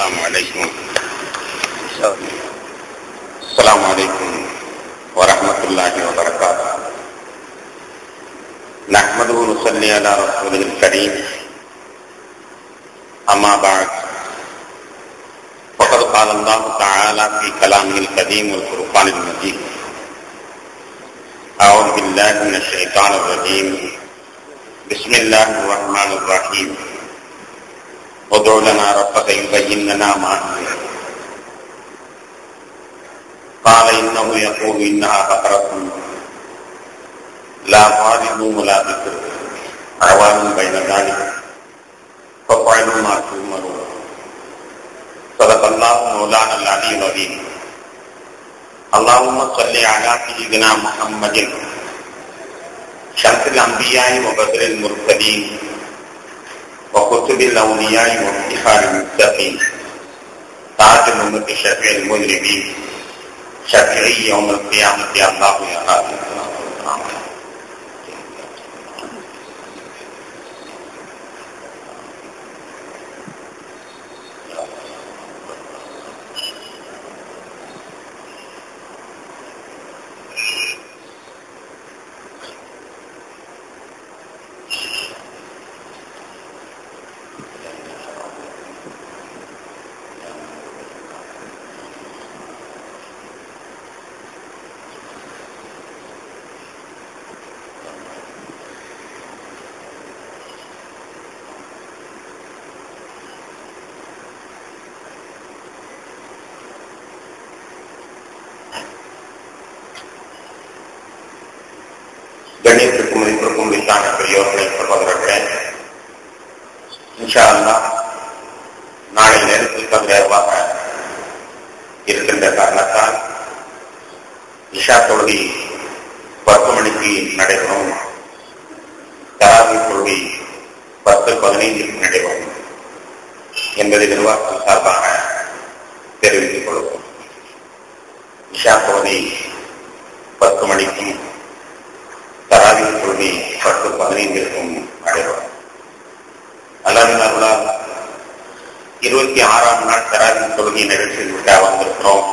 السلام عليكم ورحمة الله وبركاته. نحمده ونصلي على رسوله الكريم. أما بعد، فقد قال الله تعالى في كلامه القديم والفرقان المجيد: أعوذ بالله من الشيطان الرجيم. بسم الله الرحمن الرحيم. ادع لنا ربك يبين لنا ما هي. قال إنه يقول إنها بقرة لا فارض ولا بكر عوان بين ذلك فافعلوا ما تؤمرون. صدق الله مولانا العلي العظيم. اللهم صل على سيدنا محمد شمس الأنبياء وبدر المرسلين وكتب الأولياء وافتخار المتقين تاج الأمة شفيع المذنبين شفيعي يوم القيامة يا الله يا رب. கண்ணியத்திற்கும் மதிப்பிற்கும் விசான பெரியோர்களை சகோதரர்களே, இன்ஷா அல்லாஹ் நாளை நேரத்திற்கு நேரமாக இருக்கின்ற காரணத்தால் இஷா தொழுகை 10 மணிக்கு நடைபெறும். தராவி தொழுகை 10:15 நடைபெறும் என்பதை நிர்வாகம் சார்பாக தெரிவித்துக் கொள்வோம். இஷா தொழுகை 10 மணிக்கும் தராவி தொழுகை 10:15 நடைபெறும். அல்லாஹ்வின் அருளால் 26ஆம் நாள் தராவி தொழுகை நிகழ்ச்சியில் வந்திருக்கிறோம்.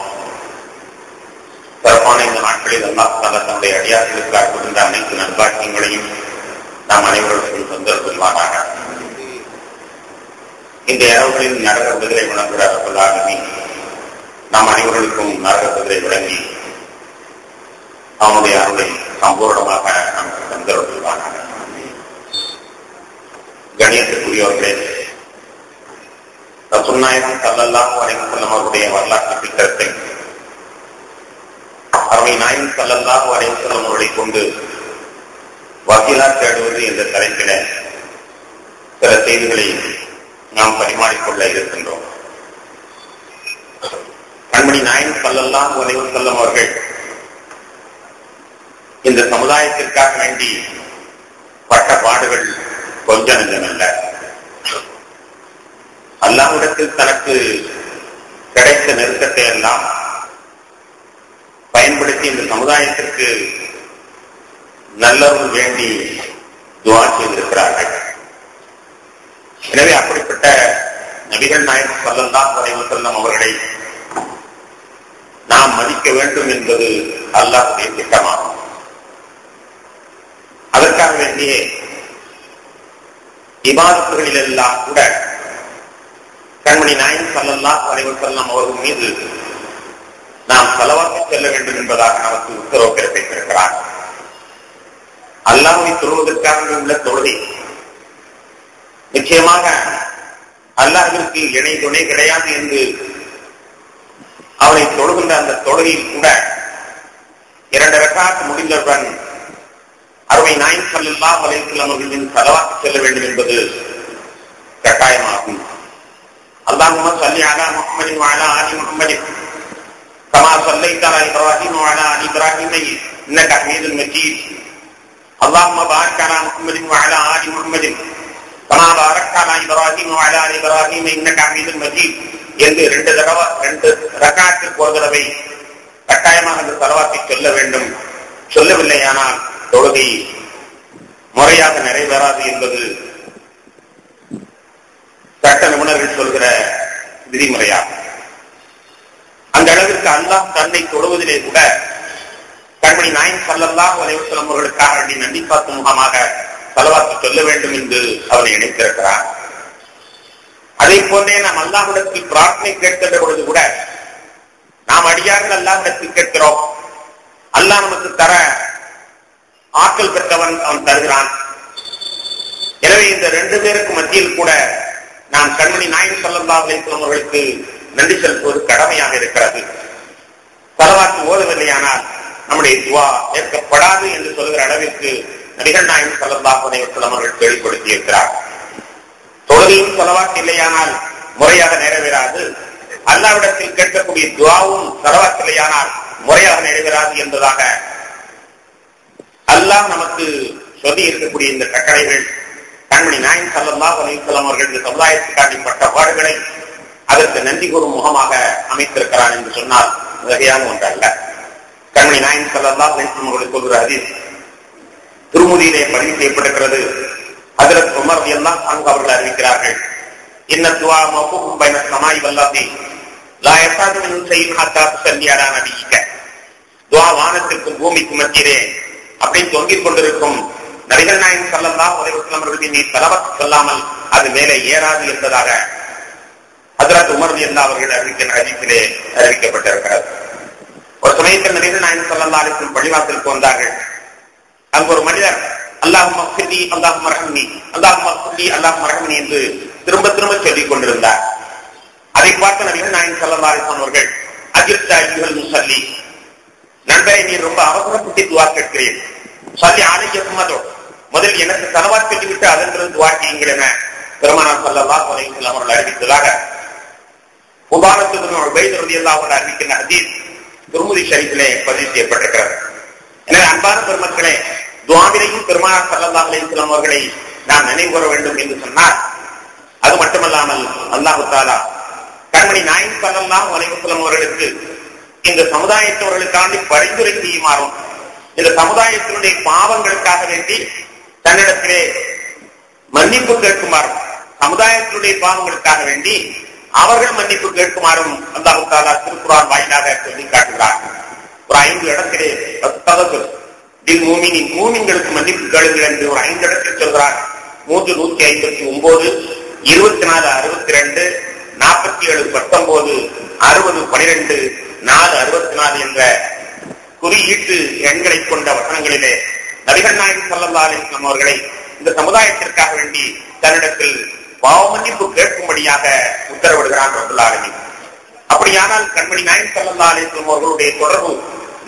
சிறப்பான இந்த நாட்களில் அல்லாஹ் தஆலா தன்னுடைய அடியார்களுக்கு அற்புகின்ற அனைத்து நல்வாக்கியங்களையும் நாம் அனைவருக்கும் தந்தருள்வானாக. இந்த இரவுகளில் நரக விடுதலை வழங்குகிற ரப்பல் ஆலமீன் நாம் அனைவர்களுக்கும் நரக விடுதலை வழங்கி அவனுடைய அருளை சம்பூர்ணமாக நமக்கு தந்தருள்வானாக. கணியத்திற்குரியவர்களே, ரசூல் நாயகம் ஸல்லல்லாஹு அலைஹி வஸல்லம் அவருடைய வரலாற்று திட்டத்தை அருமை நாயகம் ஸல்லல்லாஹு அலைஹி வஸல்லம் அவர்களை கொண்டு வசீலா தேடுவது என்ற தலைப்பில சில செய்திகளை நாம் பரிமாறிக்கொள்ள இருக்கின்றோம். கண்மணி நாயகம் ஸல்லல்லாஹு அலைஹி வஸல்லம் அவர்கள் இந்த சமுதாயத்திற்காக வேண்டி பட்ட பாடுகள் கொஞ்ச நஞ்சமல்ல. அல்லாஹ்விடத்தில் தனக்கு கிடைத்த நெருக்கத்தை எல்லாம் பயன்படுத்தி இந்த சமுதாயத்திற்கு நல்லவர்கள் வேண்டி துஆ செய்திருக்கிறார்கள். எனவே அப்படிப்பட்ட நபிகள் நாயகம் ஸல்லல்லாஹு அலைஹி வஸல்லம் அவர்களை நாம் மதிக்க வேண்டும் என்பது அல்லாஹ்வுடைய திட்டமாகும். அதற்காக வேண்டிய இபாதத்துகளில் எல்லாம் கூட கண்மணி நாயகம் ஸல்லல்லாஹு அலைஹி வஸல்லம் அவர்கள் மீது நாம் ஸலவாத் செல்ல வேண்டும் என்பதாக நமக்கு உத்தரவு பிறப்பித்திருக்கிறார். அல்லாஹ்வை தொழுவதற்காக உள்ள தொழுகை நிச்சயமாக அல்லாஹ்விற்கு இணை துணை கிடையாது என்று அவரை தொழுகின்ற அந்த தொழுகையில் கூட 2 ரக்அத் முடிந்தவுடன் அருமை நாயகம் ஸல்லல்லாஹு அலைஹி வஸல்லம் அவர்களின் ஸலவாத் செல்ல வேண்டும் என்பது கட்டாயமாகும். அல்லாஹும்ம ஸல்லி அலா முஹம்மதின் வ அலா ஆலி முஹம்மதின் கமா ஸல்லைத அலா இப்ராஹீம் வ அலா ஆலி இப்ராஹீம் இன்னக ஹமீதுல் மஜீத். அல்லாஹும்ம பாரிக் அலா முஹம்மதின் வ அலா ஆலி முஹம்மதின் கமா பாரக்த அலா இப்ராஹீம் வ அலா ஆலி இப்ராஹீம் இன்னக ஹமீதுல் மஜீத் என்று 2 ரக்அத்திற்கு ஒரு தடவை கட்டாயமாக அந்த ஸலவாத்தை சொல்ல வேண்டும். சொல்லவில்லையானால் தொழுகை முறையாக நிறைவேறாது என்பது சட்ட நிபுணர்கள் சொல்கிற விதிமுறையாகும். அந்த அளவிற்கு அல்லாஹ் தன்னை தொழுவதிலே கூட கண்மணி நாயகம் ஸல்லல்லாஹு அலைஹி வஸல்லம் அவர்களுக்காக வேண்டி நன்றி பார்க்கும் முகமாக ஸலவாத்து சொல்ல வேண்டும் என்று அவனை இணைத்திருக்கிறார். அதே போன்றே நாம் அல்லாஹ்விடத்தில் பிரார்த்தனை கேட்கின்ற பொழுது கூட நாம் அடியார்கள் அல்லாஹ்விடத்தில் கேட்கிறோம். அல்லாஹ் நமக்கு தர ஆற்றல் பெற்றவன், அவன் தருகிறான். எனவே இந்த ரெண்டு பேருக்கு மத்தியில் கூட நாம் கண்மணி நாயகம் ஸல்லல்லாஹு அலைஹி வஸல்லம் அவர்களுக்கு நன்றி செலுத்துவது கடமையாக இருக்கிறது. ஸலவாத்து ஓதவில்லையானால் நம்முடைய துஆ ஏற்கப்படாது என்று சொல்கிற அளவிற்கு நபிகள் நாயகம் ஸல்லல்லாஹு அலைஹி வஸல்லம் அவர்கள் தெளிவுபடுத்தி இருக்கிறார். தொழுகையும் ஸலவாத் இல்லையானால் முறையாக நிறைவேறாது. அல்லாஹ்விடத்தில் கேட்கக்கூடிய துஆவும் ஸலவாத் இல்லையானால் முறையாக நிறைவேறாது என்பதாக அல்லாஹ் நமக்கு சொல்லி இருக்கக்கூடிய இந்த கட்டளைகள் கண்மணி நாயகம் ஸல்லல்லாஹு அலைஹி வஸல்லம் அவர்கள் இந்த சமுதாயத்துக்காண்டி பட்ட பாடுகளை அதற்கு நன்றி கூறும் முகமாக அமைத்திருக்கிறான் என்று சொன்னால் வகையான ஒன்றல்ல. கண்மணி நாயகம் ஸல்லல்லாஹு அலைஹி வஸல்லம் அவர்கள் சொல்கிற ஹதீஸ் திருமுதியிலே பதிவு செய்யப்பட்டிருக்கிறது. ஹஜ்ரத் உமர் ரலியல்லாஹு அன்ஹு அவர்கள் அறிவிக்கிறார்கள், இன்ன துஆ மஃபூஹும் பைன ஸமாஇ வல் அர்தி லா யஸாது மின் ஷைஇன் ஹத்தா துஸல்லி அலா நபியிக. துஆ வானத்திற்கும் பூமிக்கும் மத்தியிலே அப்படி தொங்கிக் கொண்டிருக்கும். நபிகள் நாயகம் ஸல்லல்லாஹு அலைஹி வஸல்லம் அவர்கள் நீ ஸலவாத் சொல்லாமல் அது மேலே ஏறாது என்பதாக ஹஜ்ரத் உமர் ரலியல்லாஹு அவர்கள் அறிவிக்கிற ஹதீஸிலே அறிவிக்கப்பட்டிருக்கிறது. ஒரு சமயத்தில் நபிகள் நாயகம் ஸல்லல்லாஹு அலைஹி வஸல்லம் பள்ளிவாசலுக்கு வந்தார்கள். அங்கு ஒரு மனிதர் அல்லாஹும்ம ஃபிர்லி அல்லாஹும்ம ரஹ்மனி அல்லாஹும்ம ஃபிர்லி அல்லாஹும்ம ரஹ்மனி என்று திரும்ப திரும்ப சொல்லிக் கொண்டிருந்தார். அதை பார்த்த நபிகள் நாயகம் ஸல்லல்லாஹு அலைஹி வஸல்லம் அவர்கள் அஜிர்தா அய்யுஹல் முஸல்லி, நண்பரே நீ ரொம்ப அவசரப்பட்டு துஆ கேட்கிறேன், சொல்லி ஆலயத்துமதோ முதல் எனக்கு ஸலவாத் சொல்லிவிட்டு அதன் பிறகு துஆ செய்யுங்கள் என பெருமானார் ஸல்லல்லாஹு அலைஹி வஸல்லம் அவர்கள் அறிவித்ததாக உபாரத் இப்னு உபைத் ரலியல்லாஹு அன்ஹு அறிவிக்கிற ஹதீஸ் திருமுதி ஷரீஃபிலே பதிவு செய்யப்பட்டிருக்கிறது. எனவே அன்பான பெருமக்களே, துஆவிலையும் பெருமானார் ஸல்லல்லாஹு அலைஹி வஸல்லம் அவர்களை நாம் நினைவு கூற வேண்டும் என்று சொன்னார். அது மட்டுமல்லாமல் அல்லாஹ் தஆலா கண்மணி நாயகம் ஸல்லல்லாஹு அலைஹி வஸல்லம் அவர்களுக்கு இந்த சமுதாயத்தவர்களுக்காண்டி பரிந்துரை செய்யுமாறும் இந்த சமுதாயத்தினுடைய பாவங்களுக்காக வேண்டி தன்னிடத்திலே மன்னிப்பு கேட்குமாறும் சமுதாயத்தினுடைய பாவங்களுக்காக வேண்டி அவர்கள் மன்னிப்பு கேட்குமாறும் அல்லாஹ் தஆலா திருக்குர்ஆன் வாயிலாக சொல்லி காட்டுகிறார். ஒரு 5 இடத்திலே மூமின்களுக்கு மன்னிப்பு கேளுங்கள் என்று ஒரு 5 இடத்தில் சொல்கிறார். 3:159, 24:62, 47:19, 60:12, 4:64 என்ற குறியீட்டு எண்களை கொண்ட வசனங்களிலே நபிகள் நாயகம் ஸல்லல்லாஹு அலைஹி வஸல்லம் அவர்களை இந்த சமுதாயத்திற்காக வேண்டி தன்னிடத்தில் பாவ மன்னிப்பு கேட்கும்படியாக உத்தரவிடுகிறான் ரப்பல் ஆலமீன். அப்படியானால் கண்மணி நாயகம் ஸல்லல்லாஹு அலைஹி வஸல்லம் அவர்களுடைய தொடர்பு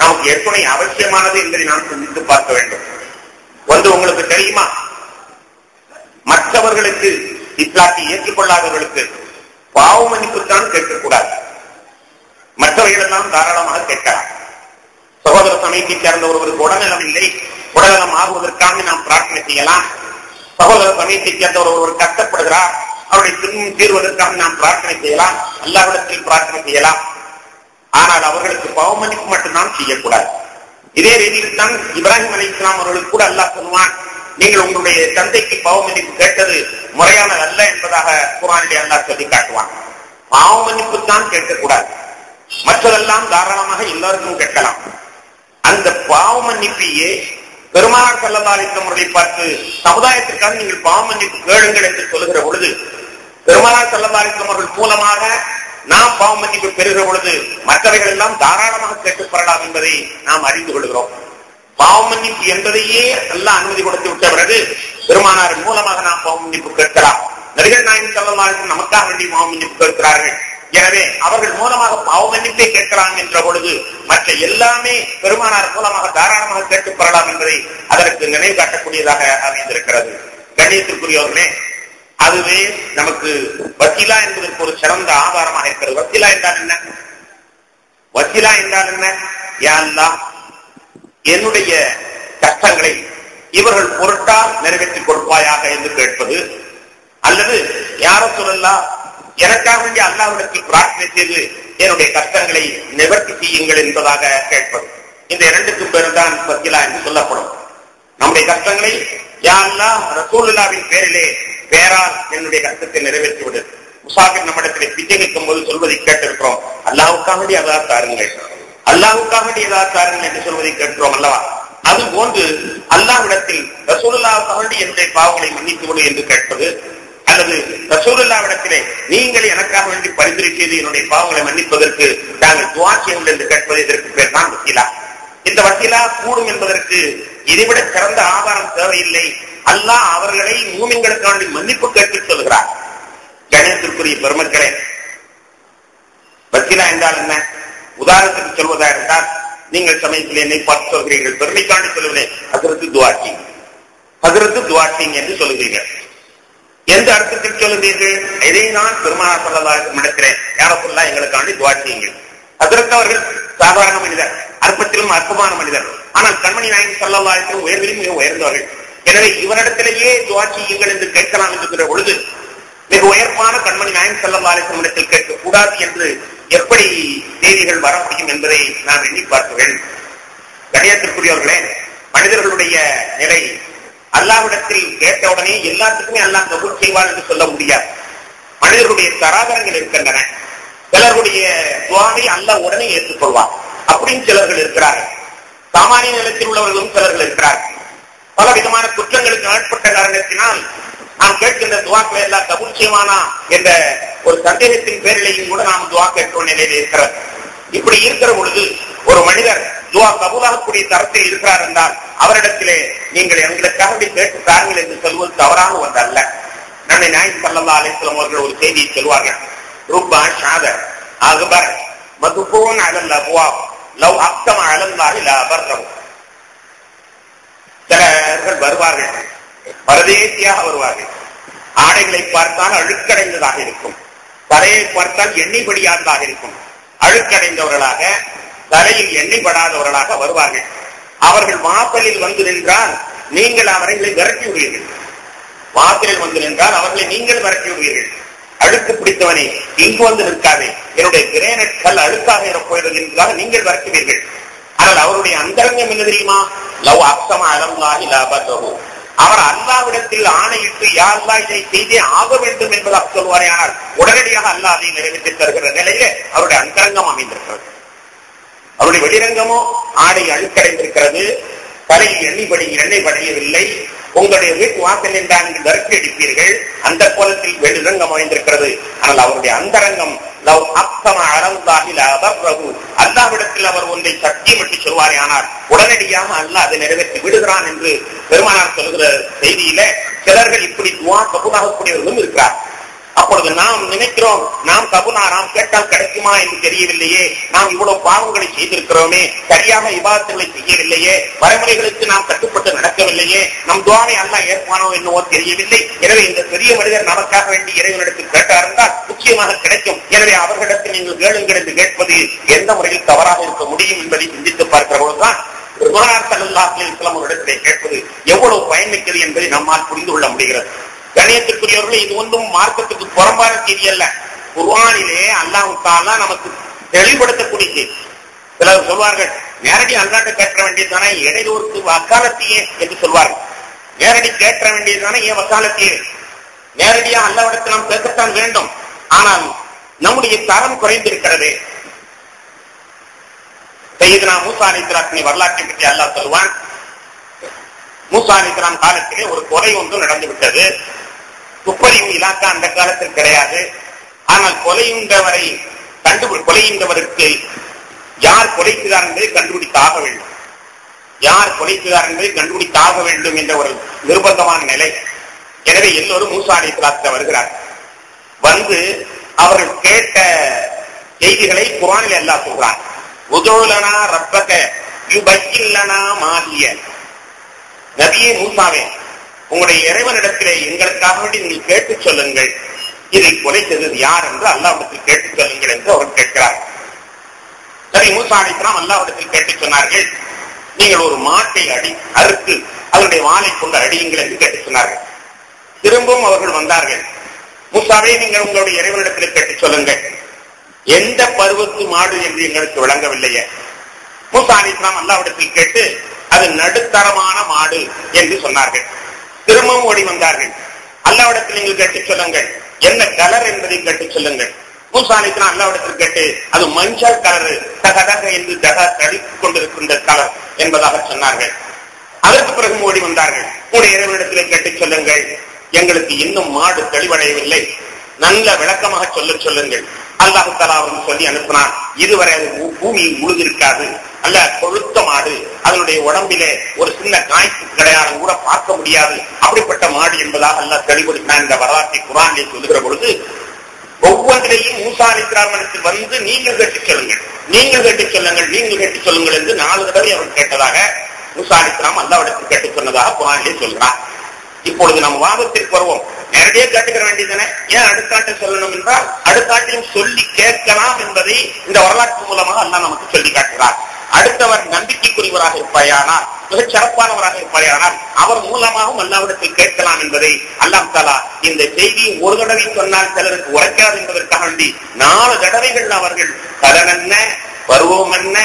நமக்கு எத்தனை அவசியமானது என்பதை நாம் சிந்தித்து பார்க்க வேண்டும். ஒன்று உங்களுக்கு தெரியுமா, மற்றவர்களுக்கு இஸ்லாத்தை ஏற்றுக்கொள்ளாதவர்களுக்கு பாவ மன்னிப்புத்தான் கேட்கக்கூடாது, மற்றவைகளெல்லாம் தாராளமாக கேட்கலாம். சகோதர சமயத்தை சேர்ந்த ஒருவருக்கு உடல்நலம் இல்லை, உடல்நலம் ஆகுவதற்காக நாம் பிரார்த்தனை செய்யலாம். சகோதர சமயத்தை சேர்ந்தவர் ஒருவர் கஷ்டப்படுகிறார், அவருடைய துன்பம் தீர்வதற்காக நாம் பிரார்த்தனை செய்யலாம், அல்லாஹ்விடத்தில் பிரார்த்தனை செய்யலாம். ஆனால் அவர்களுக்கு பாவ மன்னிப்பு மட்டும்தான் செய்யக்கூடாது. இதே ரீதியில் தான் இப்ராஹிம் அலைஹிஸ்ஸலாம் அவர்களுக்கு கூட அல்லாஹ் சொல்லுவான், நீங்கள் உங்களுடைய தந்தைக்கு பாவ மன்னிப்பு கேட்டது முறையானது அல்ல என்பதாக குர்ஆனிலே அல்லாஹ் சொல்லி காட்டுவான். பாவ மன்னிப்பு தான் கேட்கக்கூடாது, மற்றதெல்லாம் தாராளமாக எல்லாருக்கும் கேட்கலாம். அந்த பாவ மன்னிப்பையே பெருமானார் ஸல்லல்லாஹு அலைஹி வஸல்லம் அவர்களை பார்த்து சமுதாயத்திற்காக நீங்கள் பாவ மன்னிப்பு கேளுங்கள் என்று சொல்லுகிற பொழுது பெருமானார் ஸல்லல்லாஹு அலைஹி வஸல்லம் அவர்கள் மூலமாக நாம் பாவ மன்னிப்பு பெறுகிற பொழுது மற்றவைகள் எல்லாம் தாராளமாக கேட்டுப்பெறலாம் என்பதை நாம் அறிந்து கொள்கிறோம். பாவ மன்னிப்பு என்பதையே எல்லாம் அனுமதி கொடுத்து விட்ட பிறகு பெருமானார் மூலமாக நாம் பாவ மன்னிப்பு கேட்கலாம். நபிகள் நாயகம் ஸல்லல்லாஹு அலைஹி வஸல்லம் நமக்காக வேண்டி பாவ மன்னிப்பு கேட்கிறார்கள். எனவே அவர்கள் மூலமாக பாவ மன்னிப்பை கேட்கலாம் என்ற பொழுது மற்ற எல்லாமே பெருமானார் மூலமாக தாராளமாக கேட்டுப் பெறலாம் என்பதை அதற்கு நினைவு காட்டக்கூடியதாக அமைந்திருக்கிறது. கண்ணியத்திற்குரியவர்களே, அதுவே நமக்கு வசீலா என்பதற்கு ஒரு சிறந்த ஆதாரமாக இருக்கிறது. வசீலா என்றால் என்ன? வசீலா என்றால் என்ன? யா அல்லாஹ், என்னுடைய கஷ்டங்களை இவர்கள் பொருட்டால் நிறைவேற்றிக் கொடுப்பாயாக என்று கேட்பது, அல்லது யா ரசூலல்லாஹ் எனக்காக வேண்டிய அல்லாஹ்விடத்தில் பிரார்த்தனை செய்து என்னுடைய கஷ்டங்களை நிவர்த்தி செய்யுங்கள் என்பதாக கேட்பது. இந்த இரண்டுக்கும் பேர் தான் வசீலா என்று சொல்லப்படும். நம்முடைய கஷ்டங்களை யா அல்லாஹ் ரசூலுல்லாஹ்வின் பேரிலே பேரால் என்னுடைய கஷ்டத்தை நிறைவேற்றிவிடு, முசாஃபிர் நம்மிடத்திலே பிச்சை கேட்கும் போது சொல்வதை கேட்டிருக்கிறோம், அல்லாஹ்வுக்காக வேண்டி ஏதாவது தாருங்கள், அல்லாஹ்வுக்காக வேண்டி ஏதாவது தாருங்கள் என்று சொல்வதை கேட்கிறோம் அல்லவா? அது போன்று அல்லாஹ்விடத்தில் ரசூலுல்லாஹ்வுக்காக வேண்டி என்னுடைய பாவங்களை மன்னித்து விடு என்று கேட்பது, அல்லது ரசூலுல்லாஹ்விடத்திலே நீங்கள் எனக்காக வேண்டி பரிந்துரை செய்து என்னுடைய பாவங்களை மன்னிப்பதற்கு நாங்கள் துஆ செய்யுங்கள் என்று கேட்பது, இதற்கு பேர் தான் வசீலா. இந்த வசீலா கூடும் என்பதற்கு இதைவிட சிறந்த ஆதாரம் தேவையில்லை. அல்லாஹ் அவர்களை மூமின்களுக்கு வேண்டி மன்னிப்பு கேட்டு சொல்கிறார். கணேசத்திற்குரிய பெருமக்களே, வசீலா என்றால் என்ன? உதாரணத்துக்கு சொல்வதா இருந்தால், நீங்கள் சமயத்தில் என்னை பார்த்து சொல்கிறீர்கள், பெருமைக்காண்டி சொல்லுவேன், ஹஜ்ரத்து துஆ செய்யுங்க என்று சொல்லுகிறீர்கள். எந்த அர்த்தத்தில் சொல்லுகிறீர்கள்? இதை நான் பெருமானார் ஸல்லல்லாஹு அலைஹி வஸல்லம் இடத்திலே யா ரசூலல்லாஹ் எங்களுக்காண்டி துஆ செய்யுங்கள். ஹஜ்ரத் அவர்கள் சாதாரண மனிதர், அற்பத்திலும் அற்பமான மனிதர். ஆனால் கண்மணி நாயகம் ஸல்லல்லாஹு அலைஹி வஸல்லம் உயர்விலும் மிக உயர்ந்தவர்கள். எனவே இவரிடத்திலேயே துஆ செய்யுங்கள் என்று கேட்கலாம் என்கிற பொழுது மிக உயர்வான கண்மணி நாயகம் ஸல்லல்லாஹு அலைஹி வஸல்லம் இடத்தில் கேட்கக்கூடாது என்று எப்படி செய்திகள் வர முடியும் என்பதை நாம் எண்ணி பார்க்கிறேன். கணியத்திற்குரியவர்களே, மனிதர்களுடைய நிலை அல்லாஹ்விடத்தில் கேட்டவுடனே எல்லாத்துக்குமே அல்லாஹ் கபூல் செய்வார் என்று சொல்ல முடியாது. மனிதர்களுடைய தராதரங்கள் இருக்கின்றன. சிலருடைய துஆவை அல்லாஹ் உடனே ஏற்றுக்கொள்வார், அப்படின்னு சிலர்கள் இருக்கிறார்கள். சாமானிய நிலத்தில் உள்ளவர்களும் சிலர்கள் இருக்கிறார்கள். பல விதமான குற்றங்களுக்கு ஆட்பட்ட காரணத்தினால் நாம் கேட்கின்ற துஆக்களை எல்லாம் கபூல் செய்வானா என்ற ஒரு சந்தேகத்தின் பேரிலையும் கூட நாம் துஆ கேட்கிற நிலையில் இருக்கிறது. இப்படி இருக்கிற பொழுது ஒரு மனிதர் துஆ கபூலாகக்கூடிய தரத்தில் இருக்கிறார் என்றால் அவரிடத்திலே நீங்கள் எங்களுக்காக கேட்டு தாருங்கள் என்று சொல்வது தவறான ஒன்று அல்ல. நபி நாயகம் ஸல்லல்லாஹு அலைஹி வஸல்லம் அவர்கள் ஒரு செய்தியை சொல்வார்கள், ரூபா ஷாதர் அக்பர் மதுபூன் அலல் அப்வாப் லவ் அக்தம அலல்லாஹி லா பர்ரஹு. சிலர்கள் வருவார்கள், பரதேசியாக வருவார்கள். ஆடைகளை பார்த்தால் அழுக்கடைந்ததாக இருக்கும், தலையை பார்த்தால் எண்ணெய் படியாததாக இருக்கும். அழுக்கடைந்தவர்களாக, தலையில் எண்ணெய் படாதவர்களாக வருவார்கள். அவர்கள் வாசலில் வந்து நின்றால் நீங்கள் அவர்களை விரட்டி விடுவீர்கள். வாசலில் வந்து நின்றால் அவர்களை நீங்கள் விரட்டி விடுவீர்கள். அழுக்கு பிடித்தவனே, இங்கு வந்து நிற்காதே, என்னுடைய கிரேனட் கல் அழுக்காக போயிடுவது என்பதாக நீங்கள் விரட்டுவீர்கள். ஆனால் அவருடைய அந்தரங்கம் என்ன தெரியுமா? லவ் அக்ஸம அலல்லாஹி லா பர்ரஹு. அவர் அல்லாஹ்விடத்தில் ஆணையிட்டு யா அல்லாஹ் இதை செய்தே ஆக வேண்டும் என்பதாக சொல்வாரே, ஆனால் உடனடியாக அல்லாஹ் அதை நிறைவேற்றி தருகிற நிலையிலே அவருடைய அந்தரங்கம் அமைந்திருக்கிறது. அவருடைய வெளிரங்கமோ ஆடை அழுக்கடைந்திருக்கிறது, தலையில் எண்ணெய் படையவில்லை. உங்களுடைய வீட்டு வாசல் என்றால் நீங்கள் விரட்டி அடிப்பீர்கள். அந்த கோலத்தில் வெளிரங்கம் அமைந்திருக்கிறது. ஆனால் அவருடைய அந்தரங்கம் லவ் அக்ஸம அலல்லாஹி லா பர்ரஹு. அல்லாஹ்விடத்தில் அவர் ஒன்றை சத்தியமிட்டு சொல்வாரே, ஆனால் உடனடியாக அல்லாஹ் அதை நிறைவேற்றி விடுகிறான் என்று பெருமானார் சொல்கிற செய்தியில சிலர்கள் இப்படி துஆ கபூலாகக்கூடியவர்களும் இருக்கிறார். அப்பொழுது நாம் நினைக்கிறோம், நாம் கபூலா நாம் கேட்டால் கிடைக்குமா என்று தெரியவில்லையே, நாம் இவ்வளவு பாவங்களை செய்திருக்கிறோமே, சரியாக இபாதத்துகளை செய்யவில்லையே, வரைமுறைகளுக்கு நாம் கட்டுப்பட்டு நடக்கவில்லையே, நம் துஆவை அல்லாஹ் ஏற்பானோ என்னவோ தெரியவில்லை. எனவே இந்த பெரிய மனிதர் நமக்காக வேண்டி இறைவனிடத்தில் கேட்டார் என்றால் நிச்சயமாக கிடைக்கும். எனவே அவர்களிடத்தில் நீங்கள் கேளுங்கள் என்று கேட்பது எந்த முறையில் தவறாக இருக்க முடியும் என்பதை சிந்தித்து பார்க்கிற பொழுதுதான் பெருமானார் ஸல்லல்லாஹு அலைஹி வஸல்லம் ஒரு இடத்திலே கேட்பது எவ்வளவு பயன்மிக்கது என்பதை நம்மால் புரிந்து கொள்ள முடிகிறது. கணியத்திற்குரியவர்கள், இது ஒன்றும் மார்க்கத்துக்கு புறம்பான செய்தி அல்ல. குர்ஆனிலே அல்லாஹ் தஆலா நமக்கு தெளிவுபடுத்தக்கூடிய செய்தி. சிலர் சொல்வார்கள், நேரடி அல்லாஹ்ட்ட கேட்க வேண்டியதுதானே, இடையூறுக்கு வக்காலத்தியே என்று சொல்வார்கள். நேரடி கேட்க வேண்டியதுதானே, ஏன் வக்காலத்தியே? நேரடியா அல்லாஹ்விடத்தில் நாம் கேட்கத்தான் வேண்டும். ஆனால் நம்முடைய தரம் குறைந்திருக்கிறது. சையதுனா மூசா அலைஹிஸ்ஸலாத்தின் வரலாற்றை பற்றி அல்லாஹ் சொல்வான். மூசா அலைஹிஸ்ஸலாம் காலத்திலே ஒரு கொலை ஒன்று நடந்து விட்டது. துப்பறியும் இலாக்கா அந்த காலத்தில் கிடையாது. ஆனால் கொலையுண்டவருக்கு யார் கொலை செய்தார் என்பதை கண்டுபிடித்தாக வேண்டும். யார் கொலை செய்தார் என்பதை கண்டுபிடித்தாக வேண்டும் என்ற ஒரு நிர்பந்தமான நிலை. எனவே எல்லோரும் மூசா அலைஹிஸ்ஸலாத்திடம் வருகிறார். வந்து அவர்கள் கேட்ட செய்திகளை குர்ஆனில் அல்லாஹ் சொல்றான். உதுலனா ரப்பக யுபய்யின் லனா மாஹிய. நபியே மூசாவே, உங்களுடைய இறைவனிடத்திலே எங்களுக்காக வேண்டி நீங்கள் கேட்டுச் சொல்லுங்கள், இதை கொலை செய்தது யார் என்று அல்லாஹ்விடத்தில் கேட்டுச் சொல்லுங்கள் என்று அவர் கேட்கிறார். சரி, மூசா அலைஹிஸ்ஸலாம் அல்லாஹ்விடத்தில் கேட்டுச் சொன்னார்கள், நீங்கள் ஒரு மாட்டை அறுத்து அதனுடைய வாளை கொண்டு அடியுங்கள் என்று கேட்டுச் சொன்னார்கள். திரும்பவும் அவர்கள் வந்தார்கள். மூசாவே, நீங்கள் உங்களுடைய இறைவனிடத்தில் கேட்டுச் சொல்லுங்கள், எந்த பருவத்து மாடு என்று எங்களுக்கு விளங்கவில்லையே. மூசா அலைஹிஸ்ஸலாம் அல்லாஹ்விடத்தில் கேட்டு அது நடுத்தரமான மாடு என்று சொன்னார்கள். திரும்பவும் ஓடி வந்தார்கள். அல்லாஹ்விடத்தில் நீங்கள் கேட்டுச் சொல்லுங்கள், என்ன கலர் என்பதை கேட்டு சொல்லுங்கள். மூசா அலைஹிஸ்ஸலாம் அல்லாஹ்விடத்தில் கேட்டு அது மஞ்சள் கலர் தகதக என்று தடித்துக் கொண்டிருக்கின்ற கலர் என்பதாக சொன்னார்கள். அதற்கு பிறகு ஓடி வந்தார்கள். உடைய இறைவனிடத்திலே கேட்டு சொல்லுங்கள், எங்களுக்கு இன்னும் மாடு தெளிவடையவில்லை, நல்ல விளக்கமாக சொல்லுங்கள். அல்லாஹ் தஆலா அவர்கள் சொல்லி அனுப்பினார். இதுவரை அது பூமியில் உழுதிருக்காது, அல்ல கொழுத்த மாடு, அதனுடைய உடம்பிலே ஒரு சின்ன காய்ப்பு கிடையாது கூட பார்க்க முடியாது, அப்படிப்பட்ட மாடு என்பதாக அல்லாஹ் தெளிவுபடுத்தினார். இந்த வரலாற்றை குர்ஆனிலே சொல்லுகிற பொழுது ஒவ்வொன்றிலேயும் மூசா அலைஹிஸ்ஸலாமிடத்தில் வந்து நீங்கள் கேட்டுச் சொல்லுங்கள், நீங்கள் கேட்டுச் சொல்லுங்கள், நீங்கள் கேட்டுச் சொல்லுங்கள் என்று 4 தடவை அவர் கேட்டதாக மூசா அலைஹிஸ்ஸலாம் அல்லாஹ்விடத்தில் கேட்டுச் சொன்னதாக குர்ஆனிலே சொல்கிறார். இப்பொழுது நம்ம வாதத்திற்கு வருவோம். நேரடியாக கேட்டுக்கிற வேண்டியதானே, ஏன் அடுத்தாட்டை சொல்லணும் என்றால் அடுத்தாட்டையும் சொல்லி கேட்கலாம் என்பதை இந்த வரலாற்று மூலமாக அல்லாஹ் நமக்கு சொல்லி காட்டுகிறார். அடுத்தவர் நம்பிக்கைக்குரியவராக இருப்பாயானால், மிகச் சிறப்பானவராக இருப்பாயானால் அவர் மூலமாகவும் அல்லாஹ்விடத்தில் கேட்கலாம் என்பதை அல்லாஹ் தஆலா இந்த செய்தியை ஒரு தடவை சொன்னால் சிலருக்கு உரைக்காது என்பதற்காக வேண்டி 4 தடவைகள் அவர்கள் பலன் என்ன, பருவம் என்ன,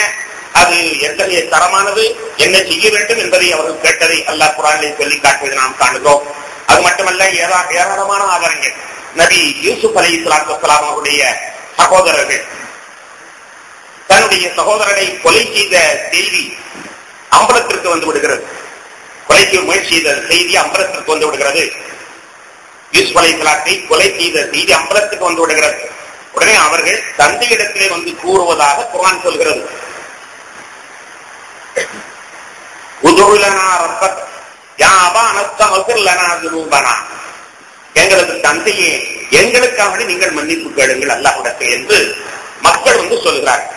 அது எத்தகைய தரமானது, என்ன செய்ய வேண்டும் என்பதை அவர்கள் கேட்டதை அல்லாஹ் குர்ஆனிலே சொல்லி காட்டுவதை நாம் காணுகிறோம். அது மட்டுமல்ல, ஏராளமான ஆதாரங்கள். நபி யூசுப் அலைஹிஸ்ஸலாத்து வஸ்ஸலாம் அவருடைய சகோதரர்கள் தன்னுடைய சகோதரனை கொலை செய்த செய்தி அம்பலத்திற்கு வந்து விடுகிறது. கொலைக்கு முயற்சி செய்த செய்தி அம்பலத்திற்கு வந்து விடுகிறது. யூசுப் அலைஹிஸ்ஸலாத்தை கொலை செய்த செய்தி அம்பலத்துக்கு வந்து விடுகிறது. உடனே அவர்கள் தந்தையிடத்திலே வந்து கூறுவதாக குர்ஆன் சொல்கிறது. எங்களது தந்தையே, எங்களுக்காக நீங்கள் மன்னிப்பு கேளுங்கள் அல்லாஹ்விடத்தில் என்று மக்கள் வந்து சொல்கிறார்கள்.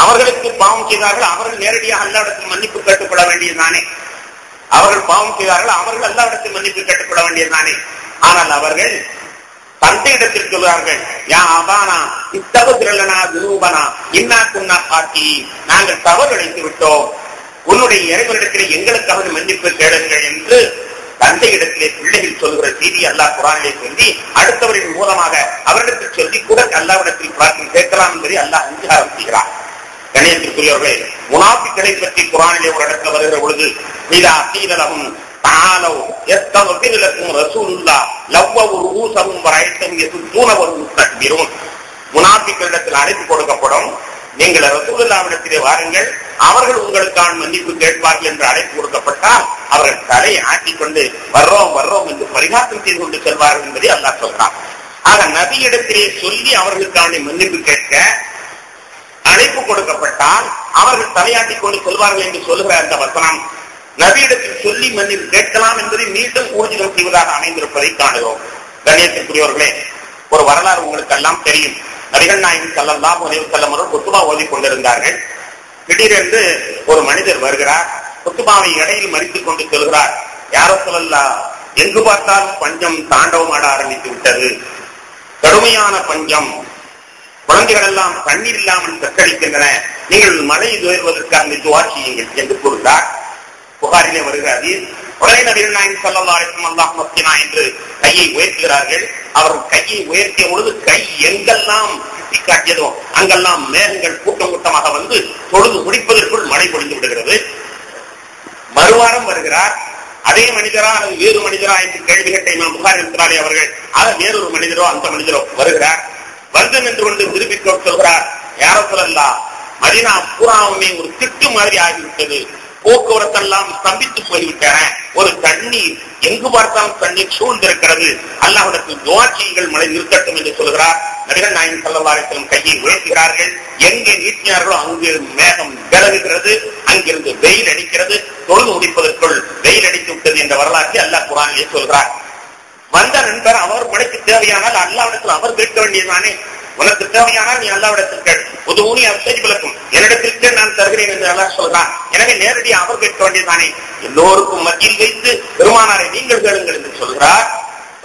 அவர்களுக்கு பாவம் செய்தார்கள், அவர்கள் நேரடியாக அல்லாஹ்விடத்தில் மன்னிப்பு கேட்டுக்கொள்ள வேண்டியதுதானே. அவர்கள் பாவம் செய்தார்கள், அவர்கள் அல்லாஹ்விடத்தில் மன்னிப்பு கேட்டுக்கொள்ள வேண்டியதுதானே. ஆனால் அவர்கள் தந்தையிடத்தில் சொல்கிறார்கள், யா அபானா இத்தகுதிரலனா துனூபனா இன்னா குன்னா காத்தி, நாங்கள் தவறு இழைத்து விட்டோம், உன்னுடைய இறைவனிடத்திலே எங்களுக்காக மன்னிப்பு கேளுங்கள் என்று தந்தையிடத்திலே பிள்ளைகள் சொல்கிற செய்தி அல்லாஹ் குர்ஆனிலே சொல்லி அடுத்தவரின் மூலமாக அவரிடத்தில் சொல்லி கூட அல்லாஹ்விடத்தில் பிரார்த்தனை கேட்கலாம் என்பதை அல்லாஹ் அங்கீகாரம் செய்கிறார். கணேசத்திற்குரியவர்களே, முனாஃபிக்களை பற்றி குர்ஆனிலே ஒரு இடத்துல வருகிற பொழுது இதா கீல லஹும் தஆலூ யஸ்தக்ஃபிர் லக்கும் ரசூலுல்லாஹ் லவ்வவு ரூஸஹும் வரைத்தம் யசுத்தூன வ முஸ்தக்பிரூன். முனாஃபிக்களிடத்தில் அழைப்பு கொடுக்கப்படும், நீங்கள் ரசூலுல்லாஹ்விடத்திலே வாருங்கள், அவர்கள் உங்களுக்கான மன்னிப்பு கேட்பார்கள் என்று அழைப்பு கொடுக்கப்பட்டால் அவர்கள் தலையை ஆட்டிக்கொண்டு வர்றோம் வர்றோம் என்று பரிகாசம் செய்து கொண்டு செல்வார்கள் என்பதை அல்லாஹ் சொல்றான். ஆக நபியிடத்திலே சொல்லி அவர்களுக்கான மன்னிப்பு கேட்க அழைப்பு கொடுக்கப்பட்டால் அவர்கள் தலையாட்டிக் கொண்டு செல்வார்கள் என்று சொல்லுகிற அந்த வசனம் நபியிடத்தில் சொல்லி மன்னிப்பு கேட்கலாம் என்பதை மீண்டும் ஊர்ஜிதம் செய்வதாக அமைந்திருப்பதை காணுகிறோம். கண்ணியத்திற்குரியவர்களே, ஒரு வரலாறு உங்களுக்கு எல்லாம் தெரியும். நபிகள் நாயகம் ஸல்லல்லாஹு அலைஹி வஸல்லம் அவர்கள் குத்பா ஓதிக் கொண்டிருந்தார்கள். திடீரென்று ஒரு மனிதர் வருகிறார். குத்பாவை இடையில் மறித்துக் கொண்டு செல்கிறார். யாரோ சொல்லலாம், எங்கு பார்த்தாலும் பஞ்சம் தாண்டவமாட ஆரம்பித்து விட்டது, கடுமையான பஞ்சம், குழந்தைகள் எல்லாம் தண்ணீர் இல்லாமல் தத்தளிக்கின்றன, நீங்கள் மழை உயர்வதற்காக துஆ செய்யுங்கள் என்று கூறுகிறார். புகாரிலே வருகிறது. உடனே நபிகள் நாயகம் ஸல்லல்லாஹு அலைஹி வஸல்லம் அல்லாஹும்ம ஸ்கினா என்று கையை உயர்த்துகிறார்கள். அவர்கள் கையை உயர்த்திய பொழுது கை எங்கெல்லாம் சுட்டி காட்டியதோ அங்கெல்லாம் மேகங்கள் கூட்டம் கூட்டமாக வந்து தொழுது முடிப்பதற்குள் மழை பொழிந்து விடுகிறது. மறுவாரம் வருகிறார். அதே மனிதரா அல்லது வேறு மனிதரா என்று கேள்வி கேட்ட இமாம் புகாரி இருக்கிறாரே அவர்கள், அது வேறொரு மனிதரோ அந்த மனிதரோ வருகிறார். வந்து நின்று கொண்டு திருப்பி சொல்கிறார், யாரோ சொல்லலாம், மதீனா பூராவுமே ஒரு திட்டு மாதிரி ஆகிவிட்டது, போக்குவரத்தெல்லாம் ஸ்தம்பித்து போய்விட்டன, ஒரு தண்ணீர் எங்கு பார்த்தாலும் தண்ணீர் சூழ்ந்திருக்கிறது, அல்லாஹ்விடத்தில் துஆ செய்யுங்கள் மழை நிறுத்தட்டும் என்று சொல்கிறார். நபிகள் நாயகம் ஸல்லல்லாஹு அலைஹி வஸல்லம் கையை உயர்த்துகிறார்கள். எங்கே நீட்டினார்களோ அங்கு மேகம் விலகுகிறது, அங்கிருந்து வெயில் அடிக்கிறது, தொழுது முடிப்பதற்குள் வெயில் அடித்து விட்டது என்ற வரலாற்றை அல்லாஹ் குர்ஆனிலே சொல்கிறார். வந்த நண்பர் அவர் மழைக்கு தேவையானால் அல்லாஹ்விடத்தில் அவர் கேட்க வேண்டியதுதானே. உனக்கு தேவையானால் நீ அல்லாஹ்விடத்தில் கேள், உதவுனி அப்சரி விளக்கும், என்னிடத்திற்கு நான் தருகிறேன் என்று அல்லாஹ் சொல்றான். எனவே நேரடியாக அவர் கேட்க வேண்டியதுதானே. எல்லோருக்கும் மத்தியில் வைத்து பெருமானாரை நீங்கள் கேளுங்கள் என்று சொல்கிறார்.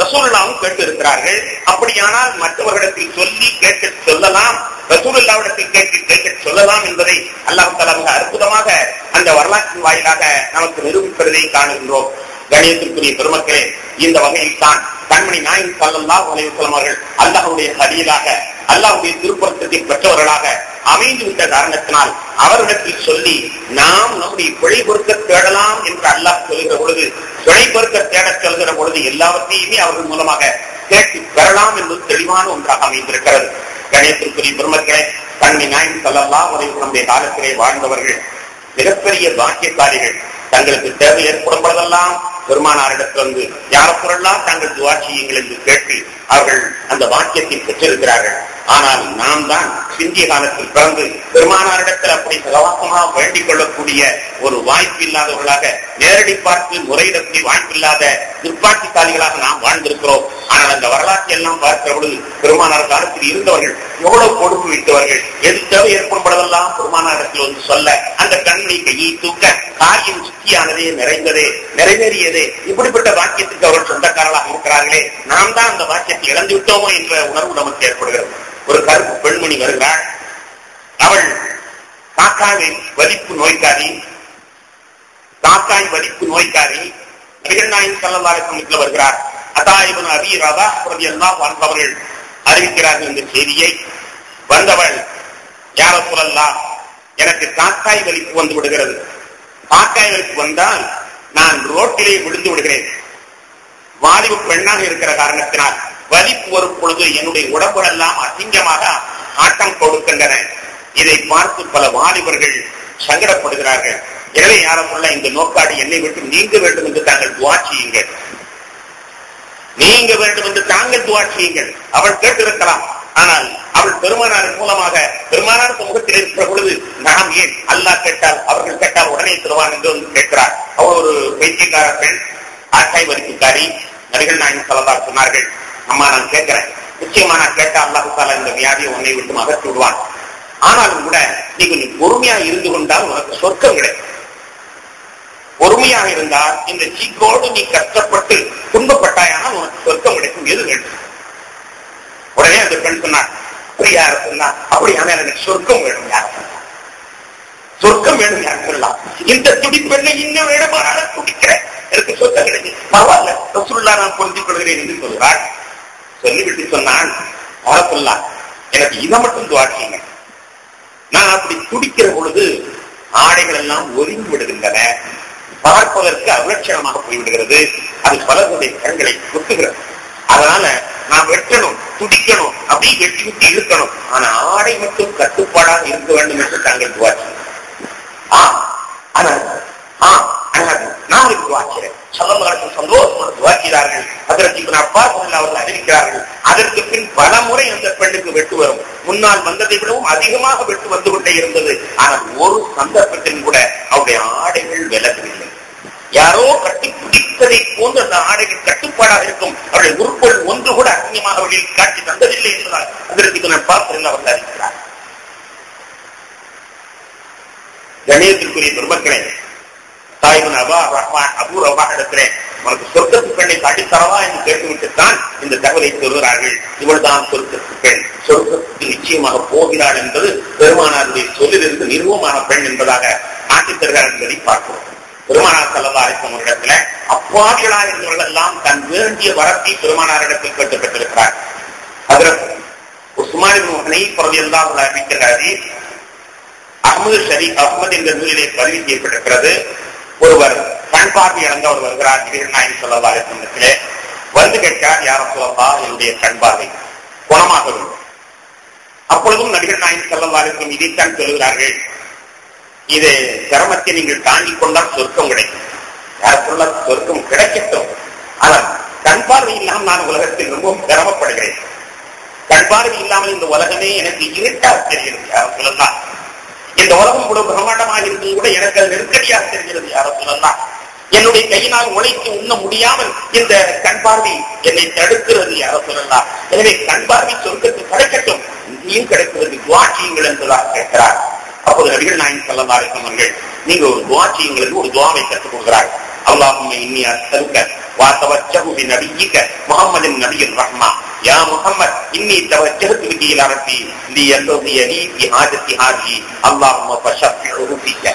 ரசூலுல்லாஹ்வும் கேட்டு இருக்கிறார்கள். அப்படியானால் மற்றவர்களிடத்தில் சொல்லி கேட்க சொல்லலாம், ரசூலுல்லாஹ்விடத்தில் கேட்க சொல்லலாம் என்பதை அல்லாஹ் தஆலா மிக அற்புதமாக அந்த வரலாற்றின் வாயிலாக நமக்கு நிரூபிப்பதை காணுகின்றோம். கணியத்திற்குரிய பெருமக்களே, இந்த வகையில் தான் கண்மணி நாயகம் ஸல்லல்லாஹு அலைஹி வஸல்லம் அவர்கள் அல்லாஹ்வுடைய ஹலீலாக, அல்லாஹ்வுடைய திருப்பொருத்தத்தை பெற்றவர்களாக அமைந்து விட்ட காரணத்தினால் அவரிடத்தில் சொல்லி நாம் நம்முடைய பிழை பொறுக்க தேடலாம் என்று அல்லாஹ் சொல்கிற பொழுது, பிழை பொறுக்க தேடச் சொல்கிற பொழுது எல்லாவற்றையுமே அவர்கள் மூலமாக கேட்டு பெறலாம் என்பது தெளிவான ஒன்றாக அமைந்திருக்கிறது. கணேசத்திற்குரிய பெருமக்களே, தன்னை நாயகம் ஸல்லல்லாஹு அலைஹி வஸல்லம் காலத்திலே வாழ்ந்தவர்கள் மிகப்பெரிய பாக்கியசாலிகள். தங்களுக்கு தேவை ஏற்படும் பொழுதெல்லாம் பெருமானாரிடத்திலிருந்து யாரப்பொருளெல்லாம் தாங்கள் துஆ செய்யுங்கள் என்று கேட்டு அவர்கள் அந்த வாக்கியத்தை பெற்றிருக்கிறார்கள். ஆனால் நாம் தான் சிந்திய காலத்தில் பிறந்து பெருமானாரிடத்தில் அப்படி சகவாசமாக வேண்டிக் கொள்ளக்கூடிய ஒரு வாய்ப்பு இல்லாதவர்களாக, நேரடி பார்த்து முறையிடக்கூடிய வாய்ப்பில்லாத துர்பாக்கியசாலிகளாக நாம் வாழ்ந்திருக்கிறோம். ஆனால் அந்த வரலாற்றை எல்லாம் பார்க்கிற பொழுது பெருமானார் காலத்தில் இருந்தவர்கள் எவ்வளவு கொடுப்பு விட்டவர்கள். எது தேவை ஏற்படும் பொழுதெல்லாம் பெருமானாரிடத்தில் வந்து சொல்ல அந்த கண்ணை கையை தூக்க காரியம் சுத்தியானதே, நிறைந்ததே, நிறைவேறியதே, இப்படிப்பட்ட வாக்கியத்துக்கு அவர்கள் சொந்தக்காரர்களாக இருக்கிறார்களே, நாம் தான் அந்த வாக்கியத்தை இழந்து விட்டோமோ என்ற உணர்வு நமக்கு ஏற்படுகிறது. ஒரு கருப்பு பெண்மணி வருகிறாள். அவள் காக்காய் வலிப்பு நோய்க்காரி. நபிகள் நாயகம் ஸல்லல்லாஹு அலைஹி வஸல்லம் வருகிறார். அதா இப்னு அபீ ரபாஹ் ரலியல்லாஹு அன்ஹு அவர்கள் அறிவிக்கிறார்கள் இந்த செய்தியை. வந்தவள், யா ரசூலல்லாஹ், எனக்கு காக்காய் வலிப்பு வந்து விடுகிறது. காக்காய் வலிப்பு வந்தால் நான் ரோட்டிலே விழுந்து விடுகிறேன். வாலிப பெண்ணாக இருக்கிற காரணத்தினால் வலிப்பு வரும் பொழுது என்னுடைய உடம்புகள் எல்லாம் அசிங்கமாக ஆட்டம் கொடுக்கின்றன. இதை பார்த்து பல வாலிபர்கள் சங்கடப்படுகிறார்கள். எனவே யாரமுள்ள இந்த நோக்காடி என்னை விட்டு நீங்க வேண்டும் என்று தாங்கள் துஆ செய்யுங்கள், நீங்க வேண்டும் என்று தாங்கள் துஆ செய்யுங்கள். அவள் கேட்டிருக்கலாம். ஆனால் அவள் பெருமானாரின் மூலமாக பெருமானாருக்கு முகத்தில் இருக்கிற பொழுது நாம் ஏன் அல்லாஹ் கேட்டால் அவர்கள் கேட்டால் உடனே தருவான் என்று வந்து கேட்கிறார். அவள் ஒரு பைத்தியக்கார பெண், ஆக்காய் வரிக்காரி. நபிகள் நாயகம் ஸல்லல்லாஹு அலைஹி சொன்னார்கள், அம்மா நான் கேட்கிறேன், நிச்சயமா நான் கேட்டா அல்லாஹ் தஆலா இந்த வியாதியை உன்னை விட்டு அகற்றி விடுவான். ஆனாலும் கூட நீ கொஞ்சம் பொறுமையா இருந்து கொண்டால் உனக்கு சொர்க்கம் கிடைக்கும். பொறுமையாக இருந்தால் இந்த சீக்கோடு நீ கஷ்டப்பட்டு துன்பப்பட்டாயானால் உனக்கு சொர்க்கம் கிடைக்கும். எது வேண்டும்? உடனே அந்த பெண் சொன்னார், அப்படியா சொன்னா, அப்படியான எனக்கு சொர்க்கம் வேணும். யார் சொர்க்கம் வேணும்? யார் சொல்லலாம்? இந்த துடிப்பெண்ணை இன்னும் வேணுமானால துடிக்கிறேன், எனக்கு சொர்க்கம் கிடைக்கும். பரவாயில்ல ரசூலுல்லாஹ் நான் பொருந்திக் கொள்கிறேன் என்று சொல்கிறார். சொல்லிவிட்டு சொன்னான், சொல்லலாம் எனக்கு இதை மட்டும் துஆ செய்யுங்க. நான் அப்படி துடிக்கிற பொழுது ஆடைகள் எல்லாம் ஒதுங்கி விடுகின்றன, பார்ப்பதற்கு அவலட்சணமாக போய்விடுகிறது, அது பலருடைய கண்களை குத்துகிறது. அதனால நான் வெட்டணும், துடிக்கணும், அப்படியே வெட்டி விட்டு இழுக்கணும். ஆனா ஆடை மட்டும் கட்டுப்பாடாக இருக்க வேண்டும் என்று தாங்கள் துஆ செய்யுங்க. நான் இதுக்கு துஆ செய்கிறேன். ஸல்லல்லாஹு சந்தோஷப்பட்டு துஆ செய்தார்கள். ஹஜ்ரத் இப்னு அப்பாஸ் அவர்கள் அறிவிக்கிறார்கள், அதற்கு பின் பல முறை அந்த பெண்ணுக்கு வெட்டு வரும். முன்னால் வந்ததை விடவும் அதிகமாக வெட்டு வந்து கொண்டே இருந்தது. ஆனால் ஒரு சந்தர்ப்பத்திலும் கூட அவருடைய ஆடைகள் விலகவில்லை. யாரோ கட்டி பிடித்ததை போன்று அந்த ஆடைகள் கட்டுப்பாடாக இருக்கும். அவருடைய உறுப்புகள் ஒன்று கூட அந்நியமாக அவர்கள் காட்சி தந்ததில்லை என்பதால் ஹஜ்ரத் இப்னு அப்பாஸ் அவர்கள் அறிவிக்கிறார். கணேசத்திற்குரிய பெருமக்களே, தாய்மன் அபூ ரபாஹ் இடத்திலே உனக்கு சொர்க்கத்து பெண்ணை காட்டித்தரவா என்று கேட்டுவிட்டுத்தான் இந்த தகவலை சொல்கிறார்கள். இவள்தான் சொர்க்கத்து பெண், சொர்க்கத்துக்கு நிச்சயமாக போகிறாள் என்பது பெருமானாருடைய சொல்லிலிருந்து நிறுவமான பெண் என்பதாக காட்டித் தருகிறார் என்பதை பார்க்கிறோம். பெருமானார் ஸல்லல்லாஹு அலைஹி வஸல்லம் இடத்துல அப்பாவிகளாக இருந்தவர்கள் எல்லாம் தன் வேண்டிய வரத்தை பெருமானாரிடத்தில் கேட்டுப்பட்டிருக்கிறார். ஹஜ்ரத் உஸ்மான் இப்னு ஹுனைஃப் ரலியல்லாஹு அன்ஹு அறிவிக்கிறார், அஹ்மத் என்ற நூலிலே பதிவு செய்யப்பட்டிருக்கிறது. ஒருவர் கண் பார்வை இழந்தவர் வருகிறார் நபிகள் நாயகம் ஸல்லல்லாஹு அலைஹி வஸல்லம் வந்து கேட்கிறார், யா ரசூலல்லாஹ், என்னுடைய கண் பார்வை குணமாக வேண்டும். அப்பொழுதும் நபிகள் நாயகம் ஸல்லல்லாஹு அலைஹி வஸல்லம் இதைத்தான் சொல்கிறார்கள், இது சிரமத்தை நீங்கள் தாங்கிக் கொண்டால் சொர்க்கம் கிடைக்கும். யார சொல்ல சொர்க்கம் கிடைக்கட்டும், ஆனால் கண் பார்வை இல்லாமல் நான் உலகத்தில் ரொம்பவும் சிரமப்படுகிறேன். கண் பார்வை இல்லாமல் இந்த உலகமே எனக்கு இருட்டாக தெரிகிறது. யார சொல்லலாம், இந்த உலகம் கூட பிரம்மாண்டமாக இருந்தது கூட எனக்கு அது நெருக்கடியாக தெரிகிறது. யார சொல்லலாம், என்னுடைய கையினால் உழைத்து உண்ண முடியாமல் இந்த கண் பார்வை என்னை தடுக்கிறது. யார சொல்லலாம், எனவே கண் பார்வை சொர்க்கத்தில் கிடைக்கட்டும், இங்கேயும் கிடைக்கிறது, துஆ செய்யுங்கள் என்பதாக கேட்கிறார். அப்போது நபிகள் நாயகம் ஸல்லல்லாஹு அலைஹி வஸல்லம் அவர்கள் நீங்க ஒரு துஆ செய்யுங்கள் என்று ஒரு துஆவை கற்றுக் கொடுக்கிறார். அல்லாஹும்ம இன்னி அஸ்அலுக வ தவஜ்ஜஹு பி நபியிக முஹம்மதின் நபியிர் ரஹ்மா யா முஹம்மத் இன்னி தவஜ்ஜஹது பிகி இலா ரப்பி லியக்தியனி பி ஹாஜத்தி ஹாஜி அல்லாஹும்ம ஃபஷஃபிஹு ஃபிக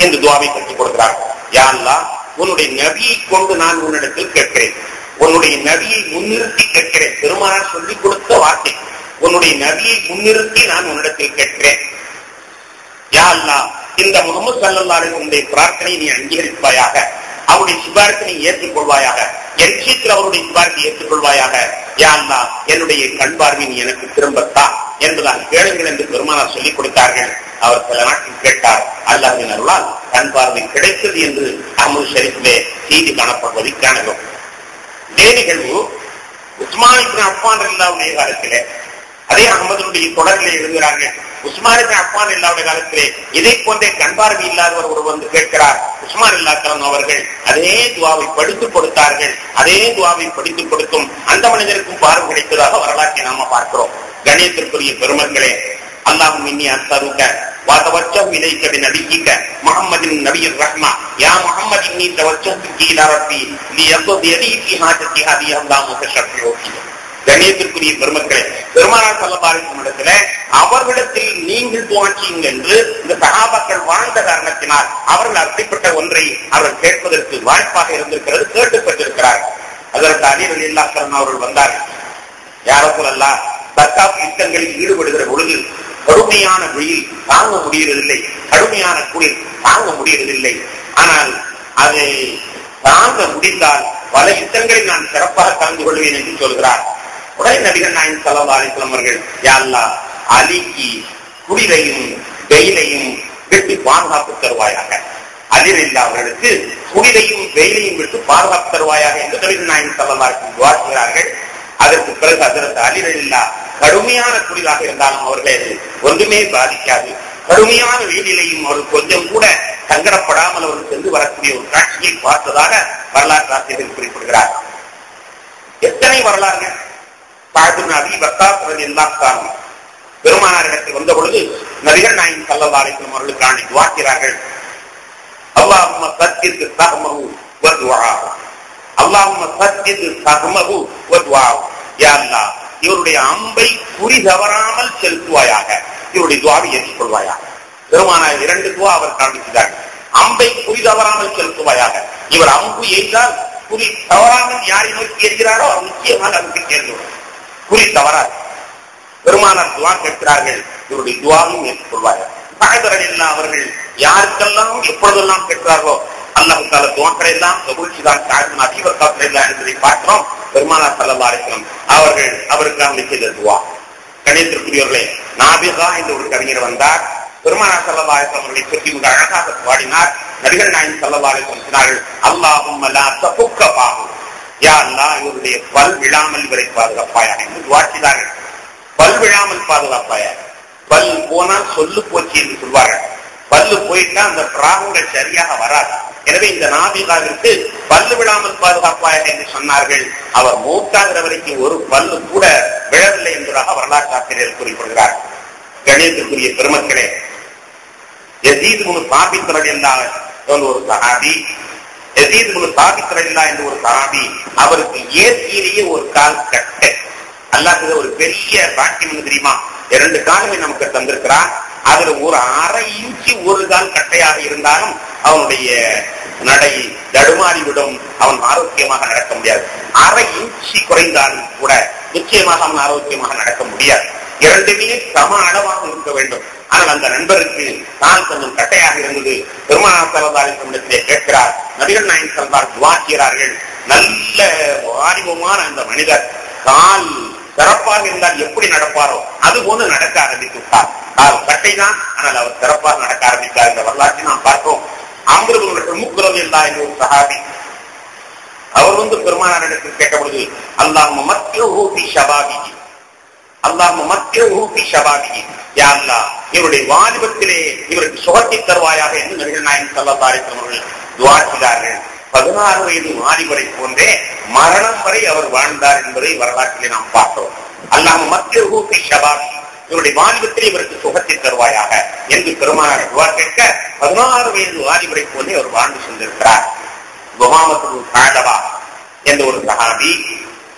என்று துஆவை கற்றுக் கொடுக்கிறார். யா அல்லாஹ், உன்னுடைய நபியை கொண்டு நான் உன்னிடத்தில் கேட்கிறேன், உன்னுடைய நபியை முன்னிறுத்தி கேட்கிறேன். பெருமானார் சொல்லிக் கொடுத்த வார்த்தை, உன்னுடைய நபியை முன்னிறுத்தி நான் உன்னிடத்தில் கேட்கிறேன். யா அல்லாஹ், இந்த முஹம்மது ஸல்லல்லாஹு அலைஹி வஸல்லம் பிரார்த்தனை நீ அங்கீகரிப்பாயாக, அவருடைய சிபாரிசை நீ ஏற்றுக்கொள்வாயாக. என் விஷயத்தில் அவருடைய இவ்வாறு ஏற்றுக்கொள்வாயாக. யா அல்லாஹ் என்னுடைய கண் பார்வை நீ எனக்கு திரும்பத்தா என்பதாக கேளுங்கள் என்று பெருமானார் சொல்லிக் கொடுத்தார்கள். அவர் சில நாட்கள் கேட்டார். அல்லாஹ்வின் அருளால் கண் பார்வை கிடைத்தது என்று அஹ்மது ஷரீஃபிலே செய்தி காணப்படுவதை காணலாம். இதே நிகழ்வு உஸ்மான் இப்னு அஃபான் ரலியல்லாஹு காலத்திலே அதே அஹ்மதுடைய தொடரிலே எழுதுகிறார்கள். உஸ்மான் இப்னு அஃபான் ரலியல்லாஹு காலத்திலே இதை போன்றே கண் பார்வை இல்லாதவர் ஒரு வந்து கேட்கிறார். உஸ்மான் ரலியல்லாஹு அவர்கள் அதே துஆவை படித்துக் கொடுத்தார்கள். அதே துஆவை படித்துக் கொடுத்தும் அந்த மனிதருக்கும் பார்வை கிடைத்ததாக வரலாற்றை நாம பார்க்கிறோம். கணியத்திற்குரிய பெருமக்களே, அல்லாஹும் இன்னி அஸ்அலுக வ தவஜ்ஜஹு இலைக பிநபியிக முஹம்மதின் நபியிர் ரஹ்மா யா முஹம்மத் இன்னி தவஜ்ஜஹு இலா ரப்பி லியக்தி லி ஃபீ ஹாஜத்தி ஹாதிஹி அல்லாஹ் முத்தஷஃபிஉ. கணியத்திற்குரிய பெருமக்களே, பெருமானார் ஸல்லல்லாஹு அலைஹி வஸல்லம் இடத்திலே அவர்களிடத்தில் நீங்கள் துஆ செய்யுங்கள் என்று இந்த சஹாபாக்கள் வாழ்ந்த காரணத்தினால் அவர்கள் அப்படிப்பட்ட ஒன்றை அவர்கள் கேட்பதற்கு வாய்ப்பாக இருந்திருக்கிறது, கேட்டு பெற்றிருக்கிறார்கள். அதற்கு அலி ரலியல்லாஹு அன்ஹு அவர்கள் வந்தார்கள். யா ரசூலல்லாஹ், தக்காப் யுத்தங்களில் ஈடுபடுகிற பொழுது கடுமையான வெயில் தாங்க முடியறதில்லை, கடுமையான குளிர் தாங்க முடியறதில்லை. ஆனால் அதை தாங்க முடிந்தால் பல யுத்தங்களில் நான் சிறப்பாக கலந்து கொள்வேன் என்று சொல்கிறார். உடனே நபிகள் நாயகம் ஸல்லல்லாஹு அலைஹி வஸல்லம் அவர்கள், யா அல்லாஹ் அலிக்கு குளிரையும் வெயிலையும் விட்டு பாதுகாப்பு தருவாயாக, அலி ரலியல்லாஹு அவர்களுக்கு குளிரையும் வெயிலையும் விட்டு பாதுகாப்பு தருவாயாக என்று நபிகள் நாயகம் ஸல்லல்லாஹு அலைஹி வஸல்லம் துஆ செய்கிறார்கள். அதற்கு பிறகு ஹஜ்ரத் அலி ரலியல்லாஹு கடுமையான குளிராக இருந்தாலும் அவர்களை ஒன்றுமே பாதிக்காது, கடுமையான வெயிலையும் அவர்கள் கொஞ்சம் கூட சங்கடப்படாமல் அவர்கள் சென்று வரக்கூடிய ஒரு காட்சியை பார்த்ததாக வரலாற்று ஆசிரியர்கள் குறிப்பிடுகிறார். எத்தனை வரலாறுகள்! அபீ வக்காஸ் ரலியல்லாஹு அன்ஹு பெருமானாரிடத்தில் வந்த பொழுது நபிகள் நாயகம் ஸல்லல்லாஹு அலைஹி வஸல்லம் அவர்களுக்கான துஆ செய்கிறார்கள். அல்லாஹும்ம சத்தித் சஹ்மஹு வ துஆ, அல்லாஹும்ம சத்தித் சஹ்மஹு வ துஆ. யா அல்லாஹ் இவருடைய அம்பை குறி தவறாமல் செலுத்துவாயாக, இவருடைய துஆவை ஏற்றுக்கொள்வாயாக. பெருமானார் இரண்டு துஆ அவர் காண்பித்தார்கள். அம்பை குறி தவறாமல் செலுத்துவாயாக, இவர் அம்பு எய்தால் குறி தவறாமல் யாரை நோக்கி எறிகிறாரோ அவர் நிச்சயமாக அதுக்கு சேர்ந்து குறி தவறாது. பெருமானார் துஆ கேட்கிறார்கள், இவருடைய துஆவையும் ஏற்றுக்கொள்வார்கள். சஹாபாக்கள் அவர்கள் யாருக்கெல்லாம் எப்பொழுதெல்லாம் கேட்கிறார்களோ அல்லாஹ் தஆலா துஆக்களை எல்லாம் கபூல் செய்தார். சாஹிப் அபீ வக்காஸ் ரலியல்லாஹு என்பதை பார்க்கிறோம். பெருமானார் ஸல்லல்லாஹு அலைஹி வஸல்லம் அவர்கள் அவருக்காக செய்த துஆ. கணியத்திற்குரியவர்களே, நாபிகா என்ற ஒரு கவிஞர் வந்தார். பெருமானார் ஸல்லல்லாஹு அலைஹி வஸல்லம் அவர்களை பற்றி மிக அழகாக பாடினார். நபிகள் நாயகம் ஸல்லல்லாஹு அலைஹி வஸல்லம் சொன்னார்கள், அல்லாஹும்ம லா தஃபுக்க பாஹு, யா அல்லாஹ் இவருடைய பல் விழாமல் இவரை பாதுகாப்பாயாக என்று துஆ செய்தார்கள். பல் விழாமல் பாதுகாப்பாயாக. பல் போனால் சொல்லு போச்சு என்று சொல்வார்கள். பல்லு போயிட்டா அந்த பிராகங்கள் சரியாக வராது. எனவே இந்த நாபிகாவிற்கு பல்லு விழாமல் பாதுகாப்பாயாக என்று சொன்னார்கள். அவர் மூத்தாகிற வரைக்கும் ஒரு பல்லு கூட விழவில்லை என்பதாக வரலாற்று ஆசிரியர் குறிப்பிடுகிறார். கணியத்திற்குரிய பெருமக்களே, யஸீத் இப்னு சாபித் ரலியல்லாஹு அன்ஹு ஒரு சஹாபி, யஸீத் இப்னு சாபித் ரலியல்லாஹு அன்ஹு ஒரு சஹாபி, அவருக்கு ஏசியிலேயே ஒரு கால் கட்டை. அல்லாஹ் ஒரு பெரிய பாக்கியம் தெரியுமா, 2 கால்களை நமக்கு தந்திருக்கிறார். அதுல ஒரு அரை இன்ச்சு ஒரு கால் கட்டையாக இருந்தாலும் அவனுடைய நடை தடுமாறிவிடும், அவன் ஆரோக்கியமாக நடக்க முடியாது. அரை இன்ச்சு குறைந்தாலும் கூட நிச்சயமாக அவன் ஆரோக்கியமாக நடக்க முடியாது. 2மே சம அளவாக இருக்க வேண்டும். ஆனால் அந்த நண்பருக்கு கால் கொஞ்சம் கட்டையாக இருந்தது. பெருமானார் ஸல்லல்லாஹு அலைஹி வஸல்லம் கேட்கிறார். நபிகள் நாயகம் ஸல்லல்லாஹு அலைஹி வஸல்லம் துஆ செய்கிறார்கள். நல்ல வாலிபமான அந்த மனிதர் கால் சிறப்பாக இருந்தால் எப்படி நடப்பாரோ அது போன்று நடக்க ஆரம்பித்து விட்டார். கால் கட்டை தான், ஆனால் அவர் சிறப்பாக நடக்க ஆரம்பித்தார். இந்த வரலாற்றை நாம் பார்ப்போம். அம்ரு இப்னு முக்ரம் என்ற ஒரு சஹாபி, அவர் பெருமானாரிடத்தில் கேட்ட பொழுது, அல்லாஹும்ம மத்ஹூ ஃபீ ஷபாபிஹி, அல்லாஹும்ம மத்ஹூ ஃபீ ஷபாபிஹி, யா அல்லாஹ் இவருடைய வாலிபத்திலே இவருக்கு சுகத்தை தருவாயாக என்று நபிகள் நாயகம் ஸல்லல்லாஹு அலைஹி வஸல்லம் அவர்கள் துஆ செய்தார்கள். 16 வயது வாலிபரை போன்றே மரணம் வரை அவர் வாழ்ந்தார் என்பதை வரலாற்றிலே நாம் பார்த்தோம். அல்லாஹும்ம மத்ஹூ ஃபீ ஷபாபிஹி, இவருடைய வாலிபத்திலே இவருக்கு சுகத்தை தருவாயாக என்று பெருமானார் துஆ கேட்க 16 வயது வாலிபரை போன்றே அவர் வாழ்ந்து சென்றிருக்கிறார். துவாமத் இப்னு தஅலபா என்ற ஒரு சஹாபி,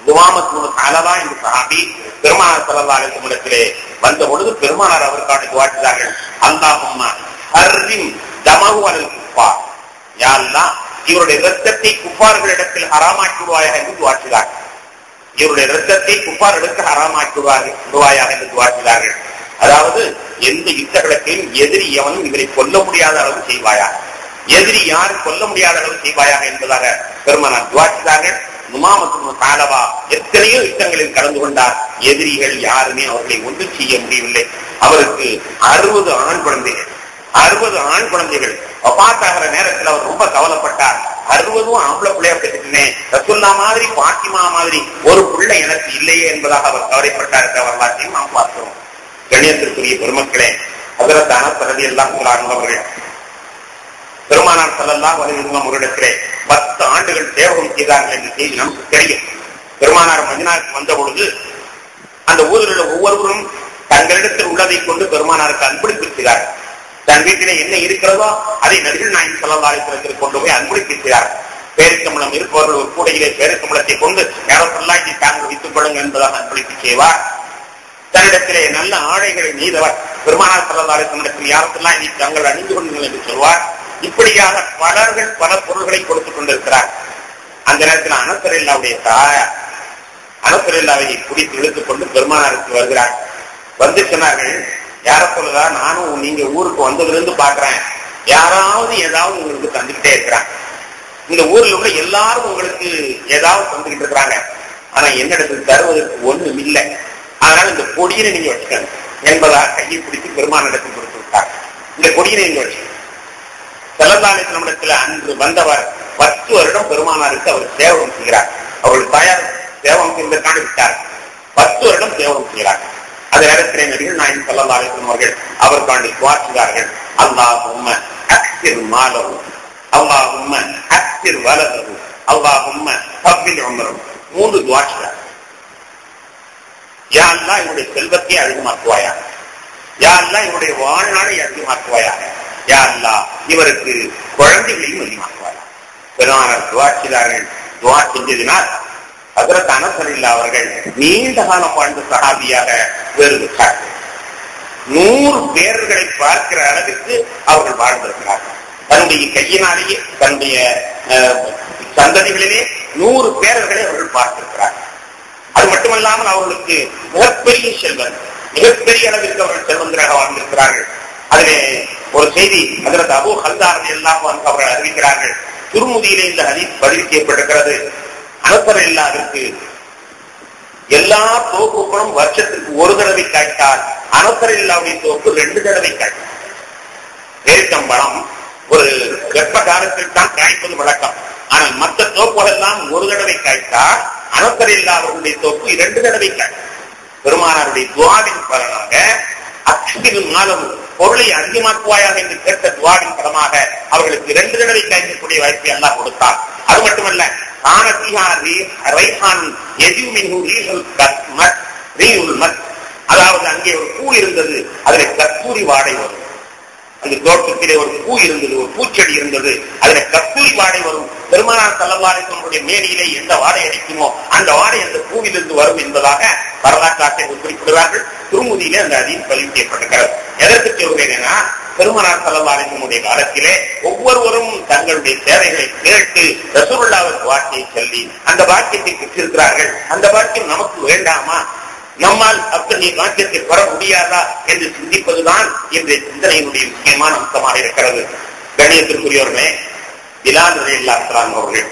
துவாமத் இப்னு தஅலபா என்ற சஹாபி பெருமானார் ஸல்லல்லாஹு அலைஹி வஸல்லம் வந்த பொழுது பெருமானார் அவருக்காக துஆ செய்தார்கள். அல்லாஹும்ம ஹர்ரிம் தமஹு அலல் குஃபார், யா அல்லாஹ் இவருடைய இரத்தத்தை குஃபார்களிடத்தில் ஹராமாக்கிடுவாயாக என்று துஆ செய்தார்கள். இவருடைய இரத்தத்தை குஃபார்களுக்கு ஹராமாக்கிடுவாயாக என்று துஆ செய்தார்கள். அதாவது எந்த யுத்தகலத்தையும் எதிரி எவனும் இவரை கொல்ல முடியாத அளவு செய்வாயாக, எதிரி யாரும் கொல்ல முடியாத அளவு செய்வாயாக என்பதாக பெருமானார் துஆ செய்தார்கள். நுமாமத்து காலவா எத்தனையோ யுத்தங்களில் கலந்து கொண்டார். எதிரிகள் யாருமே அவர்களை ஒன்றும் செய்ய முடியவில்லை. அவருக்கு 60 ஆண் குழந்தைகள். 60 ஆண் குழந்தைகள். வஃபாத்தாகிற நேரத்தில் அவர் ரொம்ப கவலைப்பட்டார். 60 ஆம்பளை பிள்ளைய பெற்றுட்டேன், ரசூல்லா மாதிரி பாத்திமா மாதிரி ஒரு பிள்ளை எனக்கு இல்லையே என்பதாக அவர் கவலைப்பட்டார் என்ற வரலாற்றையும் நாம் பார்க்கிறோம். கண்ணியத்திற்குரிய பெருமக்களே, ஹஜ்ரத் அனஸ் ரலியல்லாஹு அன்ஹு அவர்கள் பெருமானார் ஸல்லல்லாஹு அலைஹி வஸல்லம் அவர்களிடத்திலே 10 ஆண்டுகள் சேவகம் செய்தார்கள் என்ற செய்தி நமக்கு தெரியும். பெருமானார் மதீனாவுக்கு வந்த பொழுது அந்த ஊரில் உள்ள ஒவ்வொருவரும் தங்களிடத்தில் உள்ளதை கொண்டு பெருமானாருக்கு அன்பளிப்பு செய்தார்கள். தன் வீட்டிலே என்ன இருக்கிறதோ அதை நபிகள் நாயகம் ஸல்லல்லாஹு அலைஹி வஸல்லம் கொண்டு போய் அன்பளிப்பு செய்தார்கள். பேரிச்சம்பளம் இருப்பவர்கள் ஒரு கூடையிலே பேரிச்சம்பளத்தை கொண்டு யாரெல்லாம் தாங்கள் வைத்துக் கொள்ளுங்கள் என்பதாக அன்பளிப்பு செய்வார். தன்னிடத்திலே நல்ல ஆடைகளை நெய்தவர் பெருமானார் ஸல்லல்லாஹு அலைஹி வஸல்லம் யாரெல்லாம் இனி தாங்கள் அணிந்து கொள்ளுங்கள் என்று சொல்வார். இப்படியாக பலர்கள் பல பொருள்களை கொடுத்துக் கொண்டிருக்கிறார். அந்த நேரத்தில் அனஸ் ரலியல்லாஹுடைய தாயார் அனஸ் ரலியல்லாஹை பிடித்து இழுத்துக் கொண்டு பெருமானாருக்கு வருகிறார். வந்து சொன்னார்கள், யார சொல்லுதா, நானும் நீங்க ஊருக்கு வந்ததிலிருந்து பாக்குறேன், யாராவது ஏதாவது உங்களுக்கு தந்துகிட்டே இருக்கிறாங்க. இந்த ஊரில் உள்ள எல்லாரும் உங்களுக்கு ஏதாவது தந்துகிட்டு இருக்கிறாங்க. ஆனா என்னிடத்தில் தருவதற்கு ஒண்ணும் இல்லை. அதனால இந்த கொடியினை நீங்க வச்சுக்கணும் என்பதாக கையை பிடித்து பெருமானிடத்தில் கொடுத்து விட்டார். இந்த கொடியினை நீங்க வச்சுக்கணும். ஸல்லல்லாஹு அலைஹி வஸல்லம் அன்று வந்தவர் 10 வருடம் பெருமானாருக்கு அவர் சேவகம் செய்கிறார். அவருடைய தாயார் சேவகம் செய்வதற்கான விட்டார். 10 வருடம் சேவகம் செய்கிறார். அந்த நேரத்திலே நபிகள் நாயகம் ஸல்லல்லாஹு அலைஹி வஸல்லம் அவர்கள் அவருக்காண்டி துஆ செய்தார்கள். அல்லாஹும்ம அக்ஸிர் மாலஹு, அல்லாஹும்ம அக்ஸிர் வலதஹு, அல்லாஹும்ம தப்பில் உம்ரஹு. 3 துஆ செய்தார். யா அல்லாஹ், என்னுடைய செல்வத்தை அதிகமாக்குவாயா. யா அல்லாஹ், என்னுடைய வாழ்நாளை அதிகமாக்குவாயா. யா அல்லாஹ், இவருக்கு குழந்தைகளையும் அதிகமாக்குவாயா. பெருமானார் துஆ செய்தார்கள். துஆ செஞ்சதினால் ஹஜ்ரத் அனஸ் ரலியல்லாஹு அவர்கள் நீண்ட காலம் வாழ்ந்த சஹாபியாக வேறு பெற்றார். 100 பேர்களை பார்க்கிற அளவிற்கு அவர்கள் வாழ்ந்திருக்கிறார்கள். தன்னுடைய கையினாலேயே தன்னுடைய சந்ததிகளிலே 100 பேர்களை அவர்கள் பார்த்திருக்கிறார்கள். அது மட்டுமல்லாமல் அவர்களுக்கு மிகப்பெரிய செல்வம், மிகப்பெரிய அளவிற்கு அவர்கள் செல்வந்தராக வாழ்ந்திருக்கிறார்கள். அதிலே ஒரு செய்தி ஹஜ்ரத் அபூ ஹல்தா ரலியல்லாஹு அன்ஹு அவர்கள் அறிவிக்கிறார்கள். துர்முதியிலே இந்த ஹதீஸ் பதிவு செய்யப்பட்டிருக்கிறது. அனஸ் ரலியல்லாஹுவிற்கு எல்லா தோப்புகளும் வருஷத்திற்கு ஒரு தடவை காய்த்தால் அனஸ் ரலியல்லாஹுடைய தோப்பு 2 தடவை காய்த்தார். பேரிச்சம்பழம் ஒரு வெப்ப காலத்தில் தான் காய்ப்பது வழக்கம். ஆனால் மற்ற தோப்புகள் எல்லாம் ஒரு தடவை காய்த்தால் அனஸ் ரலியல்லாஹு அவர்களுடைய தோப்பு 2 தடவை காய்த்தார். பெருமானாருடைய துஆவின் பலனாக அக்ஸிர் மாலஹு, பொருளை அதிகமாக்குவாயாக என்று கேட்ட துஆவின் பலமாக அவர்களுக்கு 2 தடவை காய்க்கக்கூடிய வாய்ப்பை அல்லாஹ் கொடுத்தார். அது மட்டுமல்ல, அதாவது அங்கே ஒரு பூ இருந்தது, அதுல கஸ்தூரி வாடை வரும். அந்த தோட்டத்திலே ஒரு பூ இருந்தது, ஒரு பூச்செடி இருந்தது, அதுல கஸ்தூரி வாடை வரும். பெருமானார் ஸல்லல்லாஹு அலைஹி வஸல்லம் மேனியிலே எந்த வாடை அடிக்குமோ அந்த வாடை அந்த பூவிலிருந்து வரும் என்பதாக வரலாற்றை குறிப்பிடுவார்கள். திருமுதியிலே அந்த ஹதீஸ் பதிவு செய்யப்பட்டிருக்கிறது. எதற்கு சொல்கிறேன்னா, பெருமானார் ஸல்லல்லாஹு அலைஹி வஸல்லம் காலத்திலே ஒவ்வொருவரும் தங்களுடைய தேவைகளை கேட்டு ரசூலுல்லாஹ்வுக்கு வார்த்தையை சொல்லி அந்த வாக்கியத்தை பெற்றிருக்கிறார்கள். அந்த வாக்கியம் நமக்கு வேண்டாமா, நம்மால் அத்தகைய வாக்கியத்தை பெற முடியாதா என்று சிந்திப்பதுதான் இன்றைய சிந்தனையினுடைய முக்கியமான அம்சமாக இருக்கிறது. கண்ணியத்திற்குரியவர்களே, பிலால் ரலியல்லாஹு அன்ஹு அவர்கள்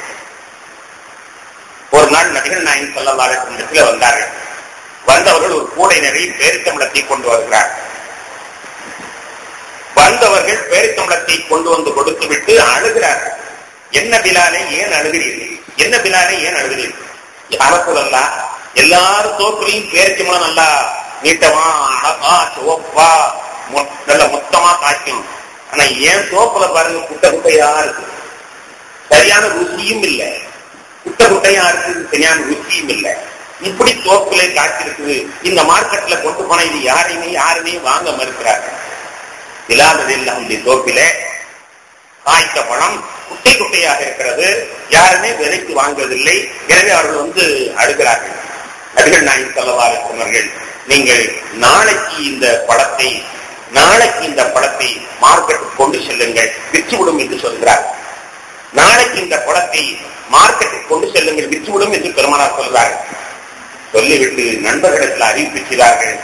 ஒரு நாள் நபிகள் நாயகம் ஸல்லல்லாஹு அலைஹி வஸல்லம் வந்தார்கள். வந்தவர்கள் ஒரு கூடை நிறைய பேரிச்சம்பழத்தை கொண்டு வருகிறார். வந்தவர்கள் பேரிச்சம்பழத்தை கொண்டு வந்து கொடுத்து விட்டு அழுகிறார்கள். என்ன பிலாலே, ஏன் அழுகிறீர்கள்? என்ன பிலாலே, ஏன் அழுகிறீர்கள்? அரசுலாம் எல்லாரும் தோப்புலையும் பேரிச்சம்பழம் நல்லா நீட்டமா அழகா சிவப்பா நல்ல மொத்தமா காய்க்கும். ஆனா ஏன் தோப்புல பாருங்க குட்டை குட்டையா இருக்கு, சரியான ருசியும் இல்லை. குட்டை குட்டையா இருக்கு, சரியான ருசியும் இல்லை. இப்படி தோப்புகளை காய்ச்சிருக்குது. இந்த மார்க்கெட்ல கொண்டு போன இது யாருமே வாங்க மறுக்கிறார்கள். பிலால் ரலியல்லாஹு தோப்பிலே காய்த்த பழம் குட்டை குட்டையாக இருக்கிறது, யாருமே விலைக்கு வாங்குவதில்லை. எனவே அவர்கள் அழுகிறார்கள். நபிகள் நாயகம் ஸல்லல்லாஹு அலைஹி வஸல்லம், நீங்கள் நாளைக்கு இந்த பழத்தை மார்க்கெட்டுக்கு கொண்டு செல்லுங்கள், விற்றுவிடும் என்று சொல்கிறார். நாளைக்கு இந்த பழத்தை மார்க்கெட்டுக்கு கொண்டு செல்லுங்கள், விற்றுவிடும் என்று பெருமானார் சொல்கிறார்கள். சொல்லிவிட்டு நண்பர்களிடத்தில் அறிவிப்பு செய்தார்கள்.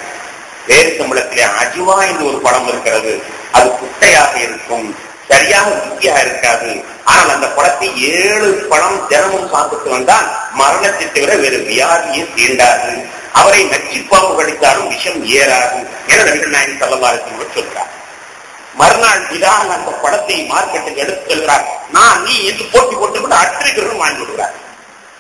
பேரிச்சம்பழத்திலே அஜுவா என்று ஒரு பழம் இருக்கிறது, அது குட்டையாக இருக்கும், சரியாக ருச்சியாக இருக்காது. ஆனால் அந்த பழத்தை 7 பழம் தினமும் சாப்பிட்டு வந்தால் மரணத்தை தவிர வேறு வியாதியை தீண்டாது. அவரை நச்சுப்பாம்பு கடித்தாலும் விஷம் ஏறாது என நபிகள் நாயகம் ஸல்லல்லாஹு அலைஹி வஸல்லம் சொல்றார். மறுநாள் பிலால் அந்த பழத்தை மார்க்கெட்டுக்கு எடுத்து செல்கிறார். நான் நீ என்று போட்டி போட்டுக்கொண்டு அற்றிக்கிறதும் வாங்கி விடுகிறார்.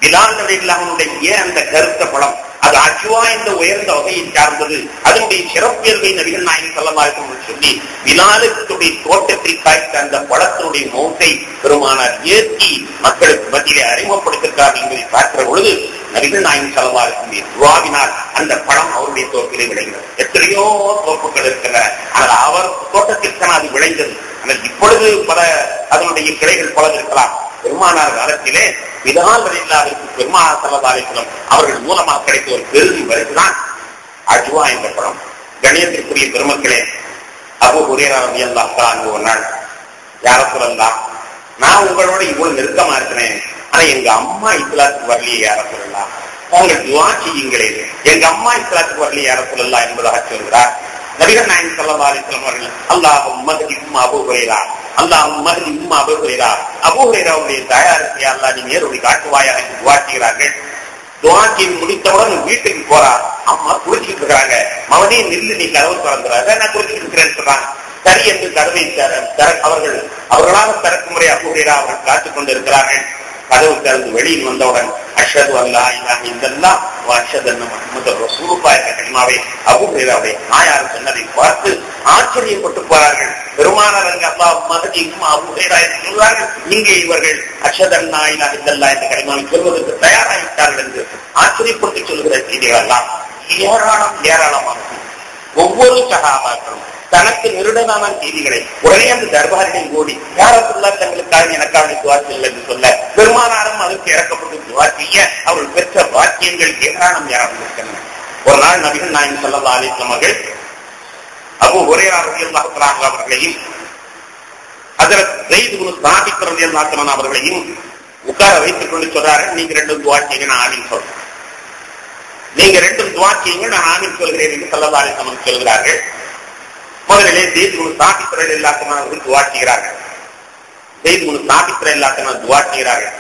பிலால் ரலியல்லாஹுடைய அந்த கருத்த பழம் அது அஜ்வா என்ற உயர்ந்த வகையை சார்ந்தது. அதனுடைய சிறப்பியல்பை நபிகள் நாயகம் ஸல்லல்லாஹு அலைஹி வஸல்லம் சொல்லி பிலாலுடைய தோட்டத்தில் காய்த்த அந்த பழத்தினுடைய மௌத்தை பெருமானார் ஏற்றி மக்களுக்கு மத்தியிலே அறிமுகப்படுத்திருக்கிறார் என்பதை பார்க்கிற பொழுது நபிகள் நாயகம் ஸல்லல்லாஹு அலைஹி வஸல்லம் துஆவினால் அந்த பழம் அவருடைய தோட்டத்திலே விளைகிறது. எத்தனையோ தோப்புகள் இருக்கின்றன, ஆனால் அவர் தோட்டத்திற்கான அது விளைந்தது. ஆனால் இப்பொழுது பல அதனுடைய கிளைகள் பல இருக்கலாம். பெருமானார் காலத்திலே பிலால் ரலியல்லாஹு பெருமானார் ஸல்லல்லாஹு அலைஹி வஸல்லம் அவர்கள் மூலமாக கிடைத்த ஒரு பெருமை வரைக்குதான் அஜ்வா என்ற பழம். கணியத்திற்குரிய பெருமக்களே, அபூ ஹுரைரா ரலியல்லாஹு அன்ஹு ஒரு நாள், யா ரசூலல்லாஹ், நான் உங்களோட இவ்வளவு நெருக்கமா இருக்கிறேன், ஆனா எங்க அம்மா இஸ்லாத்துக்கு வரலையே யா ரசூலல்லாஹ், உங்கள் துஆ செய்யுங்களே, எங்க அம்மா இஸ்லாத்துக்கு வரலையே யா ரசூலல்லாஹ் என்பதாக சொல்கிறார். நபிகள் நாயகம் ஸல்லல்லாஹு அலைஹி வஸல்லம் அவர்கள் அல்லாஹும்ம ஹ்தி அபூ ஹுரைரா, அல்லாஹும்ம ஹ்தி அபூ ஹுரைரா, அபூ ஹுரைராவுடைய தாயாருக்கு யா அல்லாஹ் நீ நேரடி காட்டுவாயாக என்று துஆ செய்கிறார்கள். துஆ செய்து முடித்தவுடன் வீட்டுக்கு போறார். அம்மா குளிச்சுட்டு இருக்கிறாங்க. மவனே நில்லு, நீ கதவு திறந்துறாங்க, நான் குளிச்சுட்டு இருக்கிறேன்னு சொல்றாங்க. சரி என்று கதவை அவர்களாக திறக்கும் முறை அபூ ஹுரைரா அவர்கள் காத்துக் கொண்டு இருக்கிறார்கள். கதவு திறந்து வெளியில் வந்தவுடன் அஷ்ஹது அல்லா இலாஹ இல்லல்லாஹ் வ அஷ்ஹது அன்ன முஹம்மதர் ரசூலுல்லாஹ் என்ற கலிமாவை அபூ ஹுரைராவுடைய தாயார் சொன்னதை பார்த்து ஆச்சரியப்பட்டு போறார்கள். பெருமானார் அங்கு அல்லாஹும்ம ஹ்தி அபூ ஹுரைரா என்று சொல்றார்கள். இங்கே இவர்கள் அஷ்ஹது அல்லா இலாஹ இல்லல்லாஹ் என்ற கலிமாவை சொல்வதற்கு தயாராகிவிட்டார்கள் என்று ஆச்சரியப்பட்டு சொல்கிற செய்திகள் எல்லாம் ஏராளமாகும். ஒவ்வொரு சஹாபாக்களும் தனக்கு நிருடனான செய்திகளை உடனே அந்த தர்பாரில் ஓடி யாரத்துள்ளா தங்களுக்காக எனக்காக துஆ செய்யுங்கள் என்று சொல்ல, பெருமானாரும் அதற்கு இறக்கப்பட்டு துஆ செய்ய அவர்கள் பெற்ற வாக்கியங்கள் ஏராளம் இருக்கின்றன. ஒரு நாள் நபிகள் நாயகம் ஸல்லல்லாஹு அலைஹி வஸல்லம் அவர்கள் அபூ ஹுரைரா ரலியல்லாஹு அன்ஹு அவர்களையும் ஹஜ்ரத் ஸைத் இப்னு சாபித் ரலியல்லாஹு அன்ஹு அவர்களையும் உட்கார வைத்துக் கொண்டு சொல்றார்கள், நீங்க 2 துஆ செய்யுங்க, நான் ஆமீன் சொல்றேன். நீங்க 2 துஆ செய்யுங்க, நான் ஆமீன் சொல்கிறேன் என்று ஸல்லல்லாஹு அலைஹி வஸல்லம் சொல்கிறார்கள். முதலிலே ஸைத் இப்னு சாபித் ரலியல்லாஹு அன்ஹு அவர்கள் துஆ செய்கிறார்கள். ஸைத் இப்னு சாபித் ரலியல்லாஹு அன்ஹு துஆ செய்கிறார்கள்,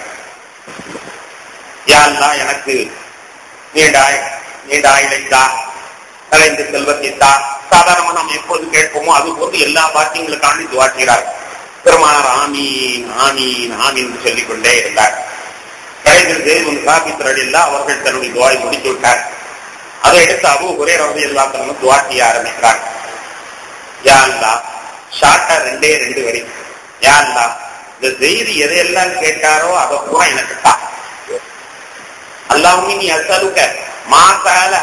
யா அல்லாஹ் எனக்கு நீண்ட ஆயுளை தா, தலைந்த செல்வத்தை தா. சாதாரணமாக நாம் எப்போது கேட்போமோ அது போன்று எல்லா பாக்கியங்களுக்காண்டி துஆ செய்கிறார்கள். பெருமானார் ஆமீன் ஆமீன் ஆமீன் என்று சொல்லிக் கொண்டே இருந்தார். கடைசியில் ஸைத் இப்னு சாபித் ரலியல்லாஹு அவர்கள் தன்னுடைய துஆவை முடித்து விட்டார். அதை எடுத்து அபூ ஹுரைரா ரலியல்லாஹு அன்ஹு துஆ செய்ய ஆரம்பிக்கிறார். யா அல்லாஹ், ஷார்ட்டா 2 வரி, யா அல்லாஹ் இந்த செய்தி எதையெல்லாம் கேட்டாரோ அதை பூரா எனக்கு தா. அல்லாஹும்மி அஸ்அலுக மா ஸஅல,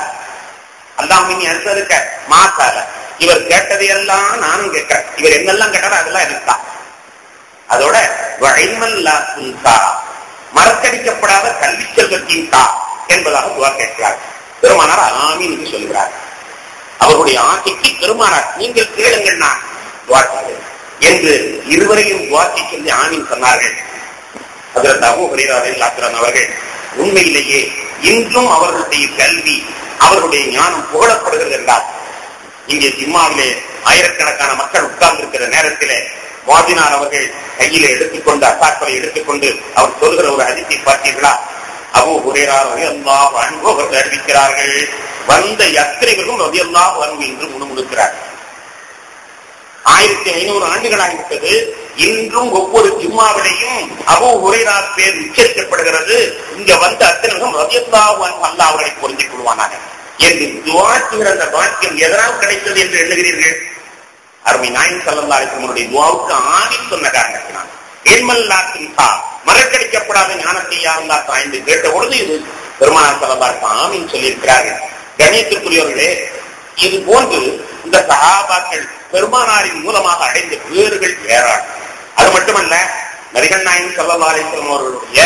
அல்லாஹும்மி அஸ்அலுக மா ஸஅல, இவர் கேட்டதையெல்லாம் நானும் கேட்கிறேன், இவர் என்னெல்லாம் கேட்டாரோ அதெல்லாம் எனக்கு தா. அதோட வஇல்மல் லா துன்ஸா, மறக்கடிக்கப்படாத கல்வி செல்வத்தின் தா என்பதாக துஆ கேட்கிறார். பெருமானார் ஆமீன் என்று சொல்கிறார். அவர்களுடைய ஆசைக்கு பெருமானார் நீங்கள் கேளுங்கள் நான் துஆ செய்கிறேன் என்று இருவரையும் துஆ சொல்லி ஆமீன் சொன்னார்கள். ஹஜ்ரத் அபூ ஹுரைரா ரலியல்லாஹு அன்ஹு அவர்கள் உண்மையிலேயே இன்றும் அவர்களுடைய கல்வி அவர்களுடைய ஞானம் புகழப்படுகிறது என்றார். இங்கே ஜிம்மாவிலே ஆயிரக்கணக்கான மக்கள் உட்கார்ந்து இருக்கிற நேரத்திலே வாதினார் அவர்கள் கையிலே எடுத்துக்கொண்டு அசாக்களை எடுத்துக்கொண்டு அவர் சொல்கிற ஒரு ஹதீஸை பார்த்தீர்களா? அபூ ஹுரைரா ரலியல்லாஹு அன்ஹு அவர்கள் அறிவிக்கிறார்கள், வந்த யாத்திரைகளும் ரலியல்லாஹு அன்ஹு என்று முணுமுணுக்கிறார். 1500 ஆண்டுகளாகிவிட்டது. இன்றும் ஒவ்வொரு ஜும்மாவிலையும் அபூ ஹுரைரா பேர் உச்சரிக்கப்படுகிறது. இங்க வந்த அத்தனைகளும் ரலியல்லாஹு அன்ஹு அல்லாஹ் அவர்களை பொருந்திக் கொள்வானாக என்று துஆ செய்கிற அந்த வாக்கியம் எதனால் கிடைத்தது என்று எண்ணுகிறீர்கள்? அருமை நாயகம் ஸல்லல்லாஹு அலைஹி வஸல்லம் துஆவுக்கு ஆமீன் சொன்ன காரணத்தினால் மறக்கடிக்கப்படாத ஞானத்தை யாருந்தா தாய்ந்து கேட்ட பொழுது இது பெருமானார் ஸல்லல்லாஹு அலைஹி வஸல்லம் ஆமீன் சொல்லியிருக்கிறார்கள். கண்ணியத்திற்குரியவர்களே, இது போன்று இந்த சஹாபாக்கள் பெருமானாரின் மூலமாக அடைந்த பேறுகள் ஏராளம். அது மட்டுமல்ல, நபிகள் நாயகம் ஸல்லல்லாஹு அலைஹி வஸல்லம் அவர்களுடைய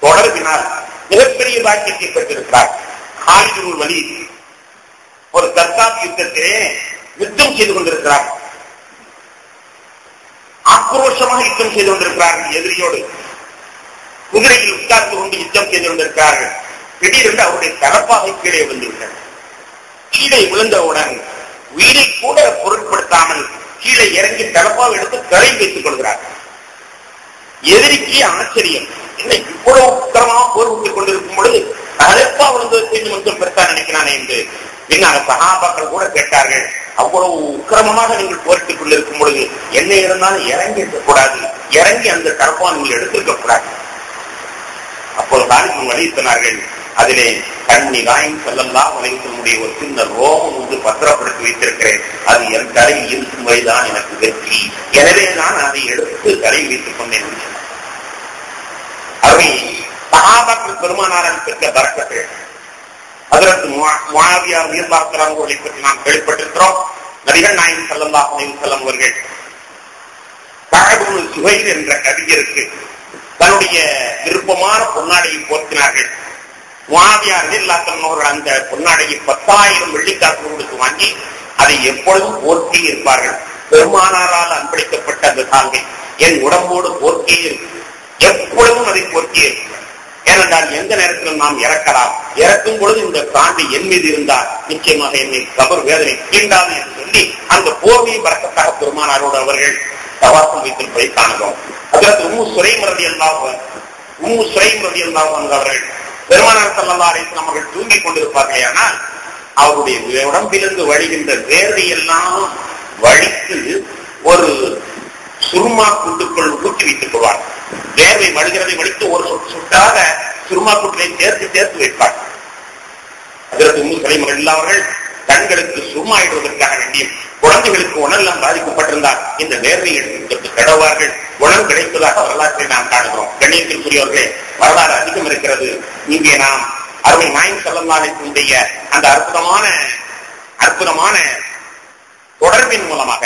தொடர்பினால் மிகப்பெரிய பாக்கியத்தை பெற்றிருக்கிறார். காலித் இப்னு வலீத் ஒரு தர்காப் யுத்தத்திலே யுத்தம் செய்து கொண்டிருக்கிறார். ஆக்ரோஷமாக யுத்தம் செய்து கொண்டிருக்கிறார்கள். எதிரியோடு குதிரையில் உட்கார்ந்து கொண்டு யுத்தம் செய்து கொண்டிருக்கிறார்கள். திடீரென்று அவருடைய தலப்பாகை கீழே விழுந்துவிட்டது. கீழே விழுந்தவுடன் உயிரை கூட பொருட்படுத்தாமல் கீழே இறங்கி தலப்பாவை எடுத்து தலையில் வைத்துக் கொள்கிறார்கள். எதிரிக்கு ஆச்சரியம், என்ன இவ்வளவு உக்கிரமாக போர் விட்டுக் கொண்டிருக்கும் பொழுது தலப்பா விழுந்ததை கொஞ்சம் பெருசா நினைக்கிறானே என்று பின்னால் சகாபாக்கள் கூட கேட்டார்கள். அவ்வளவு உக்கிரமமாக நீங்கள் போரிட்டுக் கொண்டிருக்கும் பொழுது என்ன இருந்தாலும் இறங்கி இருக்கக்கூடாது, இறங்கி அந்த தலப்பா நீங்கள் எடுத்திருக்க கூடாது. அப்போது காலிக்கு வலியுறுத்தினார்கள். அதிலே கண்ணி காயம் ஸல்லல்லாஹு அலைஹி வஸல்லம் ஒரு சின்ன ரோமம் ஒன்று பத்திரப்படுத்தி வைத்திருக்கிறேன், அது என் தலையில் இருக்கும் வரைதான் எனக்கு வெற்றி, எனவே நான் அதை எடுத்து தலையில் வைத்துக் கொண்டேன். அவை சஹாபாக்கள் பெருமானாரின் பெற்ற பரக்கத்து. ஹஜ்ரத் முஆவியா ரலியல்லாஹு அன்ஹு அவர்களை பற்றி நாம் கேள்விப்பட்டிருக்கிறோம். நபிகள் நாயகம் ஸல்லல்லாஹு அலைஹி வஸல்லம் அவர்கள் கஅப் இப்னு சுஹைர் என்ற கவிஞருக்கு தன்னுடைய விருப்பமான பொன்னாடையை போர்த்தினார்கள். முஆவியா ரலியல்லாஹு அன்ஹு அவர்கள் அந்த பொன்னாடையை 10,000 வெள்ளிக்காசு கொடுத்து வாங்கி அதை எப்பொழுதும் போர்த்தி இருப்பார்கள். பெருமானாரால் அன்பளிக்கப்பட்ட அந்த சால்வை என் உடம்போடு போர்த்தியே இருக்கு, எப்பொழுதும் அதை போர்த்தியே இருக்கு. ஏனென்றால் எந்த நேரத்திலும் நாம் இறக்கலாம், இறக்கும் பொழுது இந்த சான்று என் மீது இருந்தால் நிச்சயமாக என்னை கபர் வேதனை தீண்டாது என்று சொல்லி அந்த போர்வையை பறக்கத்தாக பெருமானாரோடு அவர்கள் சவாசம் வைத்திருப்பதை காணுகிறோம். அதற்கு உம்மு சுரைம் ரலியல்லாஹு அன்ஹு அவர்கள் பெருமானார் ஸல்லல்லாஹு அலைஹி வஸல்லம் அவர்கள் தூங்கிக் கொண்டிருப்பார்கள். ஆனால் அவருடைய உடம்பிலிருந்து வழிகின்ற வேர்வை எல்லாம் வழித்து ஒரு சுருமா குண்டுக்குள் ஊற்றி வைத்துக் கொள்வார். வேர்வை வழிகிறதை வலித்து ஒரு சுட்டாக சுருமா குட்டை சேர்த்து வைப்பார். அதற்கு உம்மு சுரைம் ரலியல்லாஹு கண்களுக்கு சுருமாயிடுவதற்காக வேண்டிய குழந்தைகளுக்கு உணர்லாம் பாதிக்கப்பட்டிருந்தால் இந்த வேர்வை எடுத்து கடவார்கள், குணம் கிடைப்பதாக வரலாற்றை நாம் காணுகிறோம். கண்ணியத்திற்குரியவர்களே, வரலாறு அதிகம் இருக்கிறது. இங்கே நாம் அருமை நாயகம் ஸல்லல்லாஹு அலைஹி வஸல்லம் அந்த அற்புதமான தொடர்பின் மூலமாக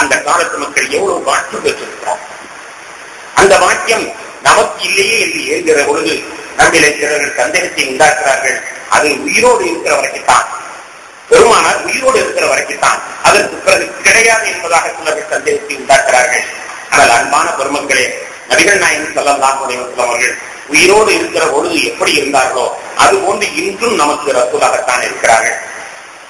அந்த காலத்து மக்கள் எவ்வளவு பாக்கியம் பெற்றிருக்கிறார். அந்த வாக்கியம் நமக்கு இல்லையே என்று ஏங்குகிற பொழுது நம்மிலே சிலர்கள் சந்தேகத்தை உண்டாக்குறார்கள். அது உயிரோடு இருக்கிற வரைக்குத்தான், பெருமானார் உயிரோடு இருக்கிற வரைக்குத்தான், அதற்கு பிறகு கிடையாது என்பதாக சிலர்கள் சந்தேகத்தை உண்டாக்குறார்கள். ஆனால் அன்பான பெருமக்களே, நபிகள் நாயகம் ஸல்லல்லாஹு அலைஹி வஸல்லம் அவர்கள் உயிரோடு இருக்கிற பொழுது எப்படி இருந்தார்களோ அதுபோன்று இன்றும் நமக்கு ரசூலாகத்தான் இருக்கிறார்கள்.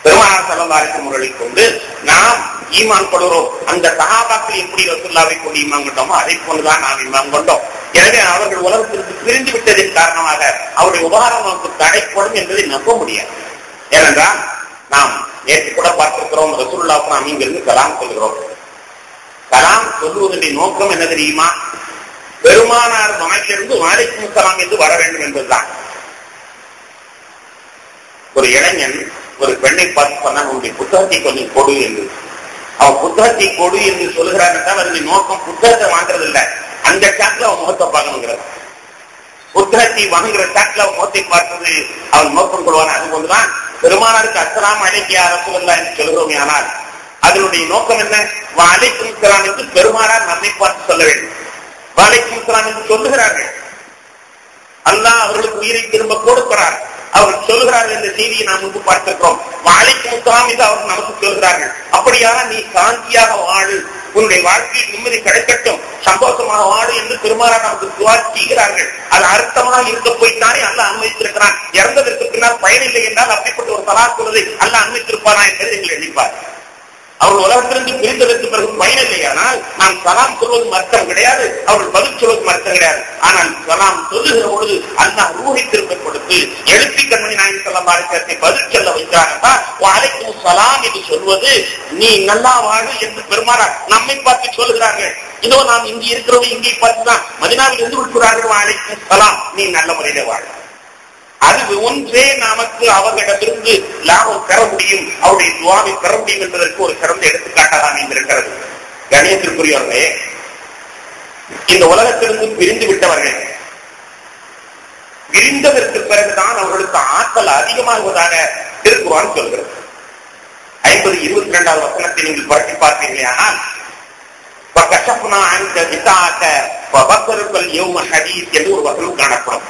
பெருமானார் ஸல்லல்லாஹு அலைஹி வஸல்லம் அவர்களை கொண்டு நாம் ஈமான் கொள்கிறோம். அந்த சஹாபாக்கள் எப்படி ரசூலுல்லாஹை கொண்டு ஈமான் கொண்டோமோ அதை கொண்டுதான் நாம் ஈமான் கொண்டோம். எனவே அவர்கள் உலகத்திற்கு பிரிந்து விட்டதின் காரணமாக அவருடைய உபகாரம் நமக்கு தடைப்படும் என்பதை நம்ப முடியாது. ஏனென்றால் நாம் நேற்று கூட பார்த்திருக்கிறோம், ரசூலுல்லாஹ்வுக்கு நாம் இங்கிருந்து கலாம் சொல்கிறோம். கலாம் சொல்லுவதனுடைய நோக்கம் என்ன தெரியுமா? பெருமானார் வாயிலிருந்து வலைக்கும் ஸலாம் என்று வர வேண்டும் என்பதுதான். ஒரு இளைஞன் ஒரு பெண்ணை பார்த்து சொன்னால் உன்னுடைய புத்தகத்தை கொஞ்சம் கொடு என்று. அவன் புத்தகத்தை கொடு என்று சொல்லுகிறான் என்றால் அதனுடைய நோக்கம் புத்தகத்தை வாங்குறது இல்லை, அந்த சாட்டில் அவன் முகத்தை பார்க்கணுங்கிறது. புத்தகத்தை வாங்குகிற சாட்டில் அவன் முகத்தை பார்ப்பது அவன் நோக்கம் கொள்வான். அது கொண்டுதான் பெருமானாருக்கு அஸ்ஸலாமு அலைக்கும் யா ரசூலல்லாஹ் என்று சொல்கிறோமே. ஆனால் அதனுடைய நோக்கம் என்ன? வலைக்கும் ஸலாம் என்று பெருமானார் நம்மை பார்த்து சொல்ல வேண்டும். வலைக்கும் ஸலாம் என்று சொல்லுகிறார்கள். அல்லாஹ் அவர்களுக்கு உயிரை திரும்ப கொடுக்கிறார். அவர்கள் சொல்கிறார்கள் என்ற செய்தியை நாம் முன்பு பார்த்திருக்கிறோம். வலைக்கும் ஸலாம் என்று அவர்கள் நமக்கு சொல்கிறார்கள். அப்படியான நீ சாந்தியாக வாழு, உன்னுடைய வாழ்க்கையில் நிம்மதி கிடைக்கட்டும், சந்தோஷமாக வாழு என்று பெருமானார் நமக்கு துஆ செய்கிறார்கள். அது அர்த்தமாக இருக்க போய்த்தானே அல்லாஹ் அனுமதித்திருக்கிறான். இறந்ததற்கு பின்னால் பயனில்லை என்றால் அப்படிப்பட்ட ஒரு சலாத் சொல்வதை அல்லாஹ் அனுமதித்திருப்பானா என்பதை நீங்கள் எண்ணிப்பார். அவர்கள் உலகத்திலிருந்து பிரிந்ததற்கு பிறகு பயனில்லையானால் நாம் சலாம் சொல்வது அர்த்தம் கிடையாது, அவர்கள் பதில் சொல்வது அர்த்தம் கிடையாது. ஆனால் சலாம் சொல்லுகிற பொழுது அல்லாஹ் ரூஹை திரும்ப கொடுத்து எழுப்பி கண்மணி நாயகம் ஸல்லல்லாஹு அலைஹி வஸல்லம் பதில் சொல்ல வைக்கிறாங்க. வலைக்கும் ஸலாம் என்று சொல்வது நீ நல்லா வாழு என்று பெருமானார் நம்மை பார்த்து சொல்கிறார்கள். இதோ நாம் இங்கே இருக்கிறவங்க இங்கே பார்த்துதான் மதீனாவில் இருந்து விட்டுறார்கள். வலைக்கும் ஸலாம், நீ நல்ல முறையில வாழ. அது ஒன்றே நமக்கு அவர்களிடமிருந்து லாபம் பெற முடியும், அவருடைய துஆவை பெற முடியும் என்பதற்கு ஒரு சிறந்த எடுத்துக்காட்டாக அமைந்திருக்கிறது. கணியத்திற்குரியவர்களே, இந்த உலகத்திலிருந்து பிரிந்து விட்டவர்கள் பிரிந்ததற்கு பிறகுதான் அவர்களுக்கு ஆற்றல் அதிகமாகுவதாக திருக்குர்ஆன் சொல்கிறது. 50:22 வசனத்தை நீங்கள் புரட்டி பார்த்தீர்களே, ஆனால் فَكَشَفْنَا عَنْكَ غِطَاءَكَ فَبَصَرُكَ الْيَوْمَ حَدِيدٌ என்று ஒரு வசனம் காணப்படும்.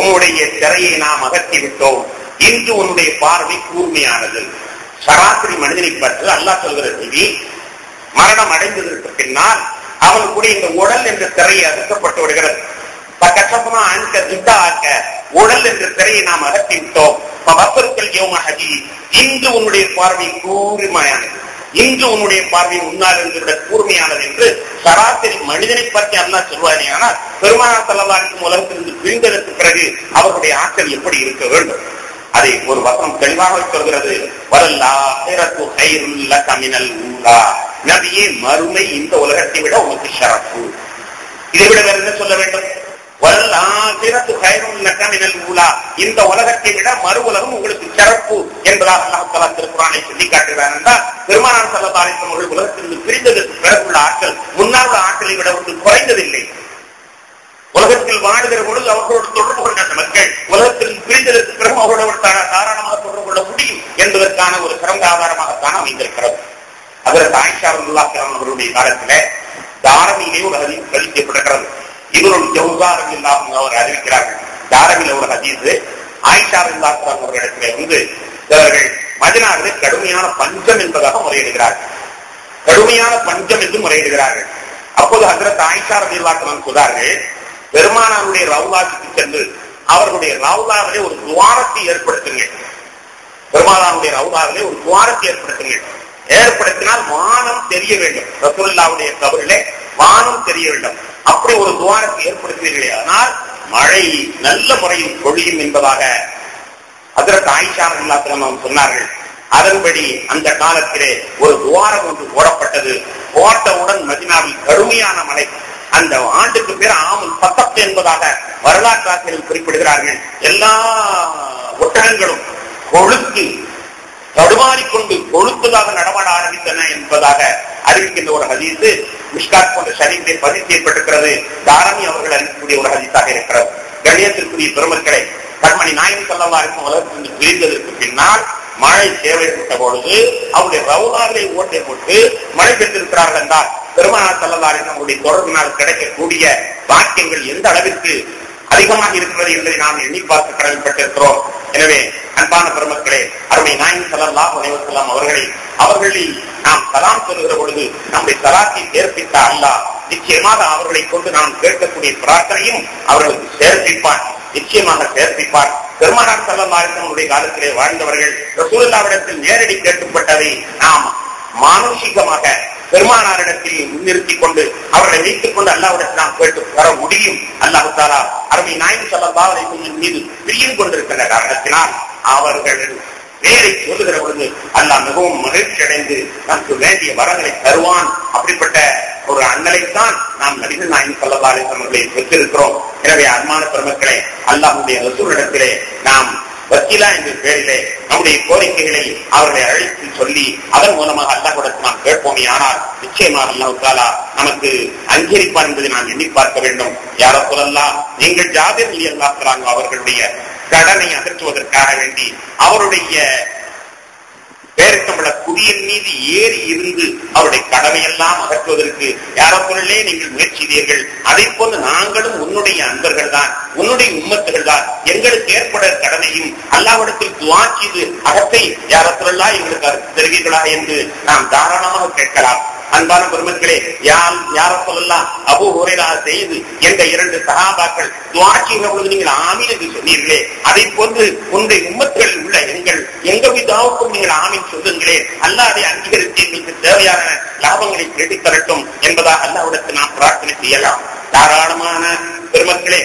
உன்னுடைய திரையை நாம் அகற்றி விட்டோம், இன்று உன்னுடைய பார்வை கூர்மையானது. சராசரி மனிதனை பற்றி அல்லாஹ் சொல்கிற செய்தி, மரணம் அடைந்ததற்கு பின்னால் அவனுக்குடைய இந்த உடல் என்ற திரையை அகற்றப்பட்டு விடுகிறது. உடல் என்ற திரையை நாம் அகற்றி விட்டோம். இன்று உன்னுடைய பார்வை கூர்மையானது. இன்று உன்னுடைய பார்வை முன்னால் இருந்துவிட கூர்மையானது என்று சராசரி மனிதனை பற்றி அல்லாஹ் சொல்வானே. ஆனால் பெருமானார் ஸல்லல்லாஹு அலைஹி வஸல்லம் உலகத்திலிருந்து பிரிந்ததற்கு பிறகு அவர்களுடைய ஆற்றல் எப்படி இருக்க வேண்டும்? அதை ஒரு வசனம் தெளிவாக சொல்கிறது. வலல்லாஹிரத்து கைருல் லக மினல் ஊலா. நபியே, மறுமை இந்த உலகத்தை விட உங்களுக்கு ஷரஃபு. இதை விட வேற என்ன சொல்ல வேண்டும்? வலல்லாஹிரத்து கைருல் லக மினல் ஊலா. இந்த உலகத்தை விட மறு உலகம் உங்களுக்கு ஷரஃபு என்பதாக அல்லாஹ் தஆலா திருக்குர்ஆனை சொல்லி காட்டுகிறார் என்றால் பெருமானார் ஸல்லல்லாஹு அலைஹி வஸல்லம் அவர்கள் உலகத்திலிருந்து பிரிந்ததற்கு பிறகுள்ள ஆற்றல் முன்னால் உள்ள ஆற்றலை விட ஒன்று குறைந்ததில்லை. உலகத்தில் வாழுகிற பொழுது அவர்களோடு தொடர்பு கொண்ட மக்கள் உலகத்தில் பிரிந்ததற்கு பிறகு அவர்களோடு தாராளமாக தொடர்பு கொள்ள முடியும் என்பதற்கான ஒரு சிறந்த ஆதாரமாகத்தான் அமைந்திருக்கிறது. அதற்கு ஆயிஷா ரலியல்லாஹு அன்ஹா அவர்களுடைய காலத்திலே தாரமியிலே ஒரு ஹதீஸ் பதிக்கப்படுகிறது. இவருள் ஜௌஸா ரலியல்லாஹு அன்ஹு அவர் அறிவிக்கிறார்கள். தாரமியில ஒரு ஹதீஸ் ஆயிஷா ரலியல்லாஹு அன்ஹா அவர்களிடத்திலே வந்து சிலர்கள் மதீனாவிலே கடுமையான பஞ்சம் என்பதாக முறையிடுகிறார்கள். கடுமையான பஞ்சம் என்று முறையிடுகிறார்கள். அப்போது ஹஜ்ரத் ஆயிஷா ரலியல்லாஹு அன்ஹா சொன்னார்கள், பெருமானாருடைய ரவுலாவுக்கு சென்று அவர்களுடைய ரவுலாவிலே ஒரு துவாரத்தை ஏற்படுத்துங்கள். பெருமானாருடைய ரவுலாவிலே ஒரு துவாரத்தை ஏற்படுத்துங்கள். ஏற்படுத்தினால் வானம் தெரிய வேண்டும். ரசூலுல்லாஹ்வுடைய கபரிலே வானம் தெரிய வேண்டும். அப்படி ஒரு துவாரத்தை ஏற்படுத்தினீர்களே ஆனால் மழை நல்ல முறையில் பொழியும் என்பதாக ஹஜ்ரத் ஆயிஷா ரலியல்லாஹு அன்ஹா சொன்னார்கள். அதன்படி அந்த காலத்திலே ஒரு துவாரம் ஒன்று போடப்பட்டது. போட்டவுடன் மதீனாவில் கடுமையான மழை. அந்த ஆண்டுக்கு பேர் ஆமுல் பத்தப் என்பதாக வரலாற்றாசிரியர்கள் குறிப்பிடுகிறார்கள். எல்லா ஒட்டகங்களும் கொழுத்து தடுமாறிக்கொண்டு கொழுத்ததாக நடமாட ஆரம்பித்தன என்பதாக அறிவிக்கின்ற ஒரு ஹதீஸ் மிஷ்காத் போன்ற ஷரீஃபிலே பதிவு செய்யப்பட்டிருக்கிறது. தாரமி அவர்கள் அறிவிக்கக்கூடிய ஒரு ஹதீஸாக இருக்கிறது. கண்ணியத்திற்குரிய பெருமக்களை, கண்மணி நாயகம் ஸல்லல்லாஹு அலைஹி வஸல்லம் உலகத்திலிருந்து பிரிந்ததற்கு பின்னால் மழை தேவைப்பட்ட பொழுது அவருடைய ரவுலாவிலே ஓட்டை போட்டு மழை பெற்றிருக்கிறார்கள் என்றால் பெருமானார் ஸல்லல்லாஹு அலைஹி வஸல்லம் தொடர்பினால் கிடைக்கக்கூடிய வாக்கியங்கள் எந்த அளவிற்கு அதிகமாக இருக்கிறது என்பதை நாம் எண்ணி பார்க்க கடமைப்பட்டிருக்கிறோம். எனவே அன்பான பெருமக்களே, அருமை நாயகம் ஸல்லல்லாஹு அலைஹி வஸல்லம் அவர்களில் நாம் சலாம் சொல்லுகிற பொழுது நம்முடைய சலாத்தை சேர்ப்பித்த அல்லாஹ் நிச்சயமாக அவர்களை கொண்டு நாம் கேட்கக்கூடிய பிரார்த்தனையும் அவர்களுக்கு சேர்ப்பிப்பார், நிச்சயமாக சேர்ப்பிப்பார். பெருமானார் ஸல்லல்லாஹு அலைஹி வஸல்லம் காலத்திலே வாழ்ந்தவர்கள் ரசூலுல்லாஹ்விடத்தில் நேரடி கேட்கப்பட்டதை நாம் மானுஷிகமாக பெருமானாரிடத்தில் முன்னிறுத்திக் கொண்டு அவர்களை வைத்துக் கொண்டு அல்லாஹ்விடத்தில் நாம் கேட்டு வர முடியும். அல்லாஹ் தஆலா அருமை நாயகம் ஸல்லல்லாஹு அலைஹி வஸல்லம் மீது பிரியம் கொண்டிருக்கின்ற காரணத்தினால் அவர்கள் வேலை சொல்லுகிற பொழுது அல்லாஹ் மிகவும் மகிழ்ச்சி அடைந்து நமக்கு வேண்டிய வரங்களை தருவான். அப்படிப்பட்ட ஒரு அண்ணலைத்தான் நாம் நபிகள் நாயகம் ஸல்லல்லாஹு அலைஹி வஸல்லம் பெற்றிருக்கிறோம். எனவே அன்பான பெருமக்களே, அல்லாஹ்வுடைய ரசூலிடத்திலே நாம் வக்கீலா என்ற பெயரிலே நம்முடைய கோரிக்கைகளை அவர்களை அழைத்து சொல்லி அதன் மூலமாக அல்லாஹ்விடத்தில் நாம் கேட்போமே ஆனால் நிச்சயமாக அல்லாஹ் தஆலா நமக்கு அங்கீகரிப்பார் என்பதை நாம் எண்ணி பார்க்க வேண்டும். யா ரசூலல்லாஹ், நீங்கள் ஜாபிர் ரலியல்லாஹு அன்ஹு அவர்களுடைய கடனை அகற்றுவதற்காக வேண்டி அவருடைய பேருக்கம்பள குடியின் மீது ஏறி இருந்து அவருடைய கடமையெல்லாம் அகற்றுவதற்கு யாரே நீங்கள் முயற்சித்தீர்கள். அதை போன்று நாங்களும் உன்னுடைய அன்பர்கள் தான், உன்னுடைய உம்மத்துகள் தான். எங்களுக்கு ஏற்பட கடமையும் அல்லாஹ்விடத்தில் துஆ செய்து அகத்தை யாரெல்லாம் எங்களுக்கு தெரிவீர்களா என்று நாம் தாராளமாக கேட்கலாம். அன்பான பெருமக்களே, யார சொல்லலாம் அபூ ஹுரைரா செய்து என்ற 2 சஹாபாக்கள் துஆ செய்கிற பொழுது நீங்கள் ஆமீன் என்று சொன்னீர்களே, அதை போன்று உன்னுடைய உம்மத்துகளில் உள்ள எங்கள் விதாவுக்கும் நீங்கள் ஆமீன் சொல்லுங்களே. அல்லாஹ் அதை அங்கீகரித்து எங்களுக்கு தேவையான லாபங்களை தேடித் தரட்டும் என்பதாக அல்லாஹ்விடத்தில் நாம் பிரார்த்தனை செய்யலாம். தாராளமான பெருமக்களே,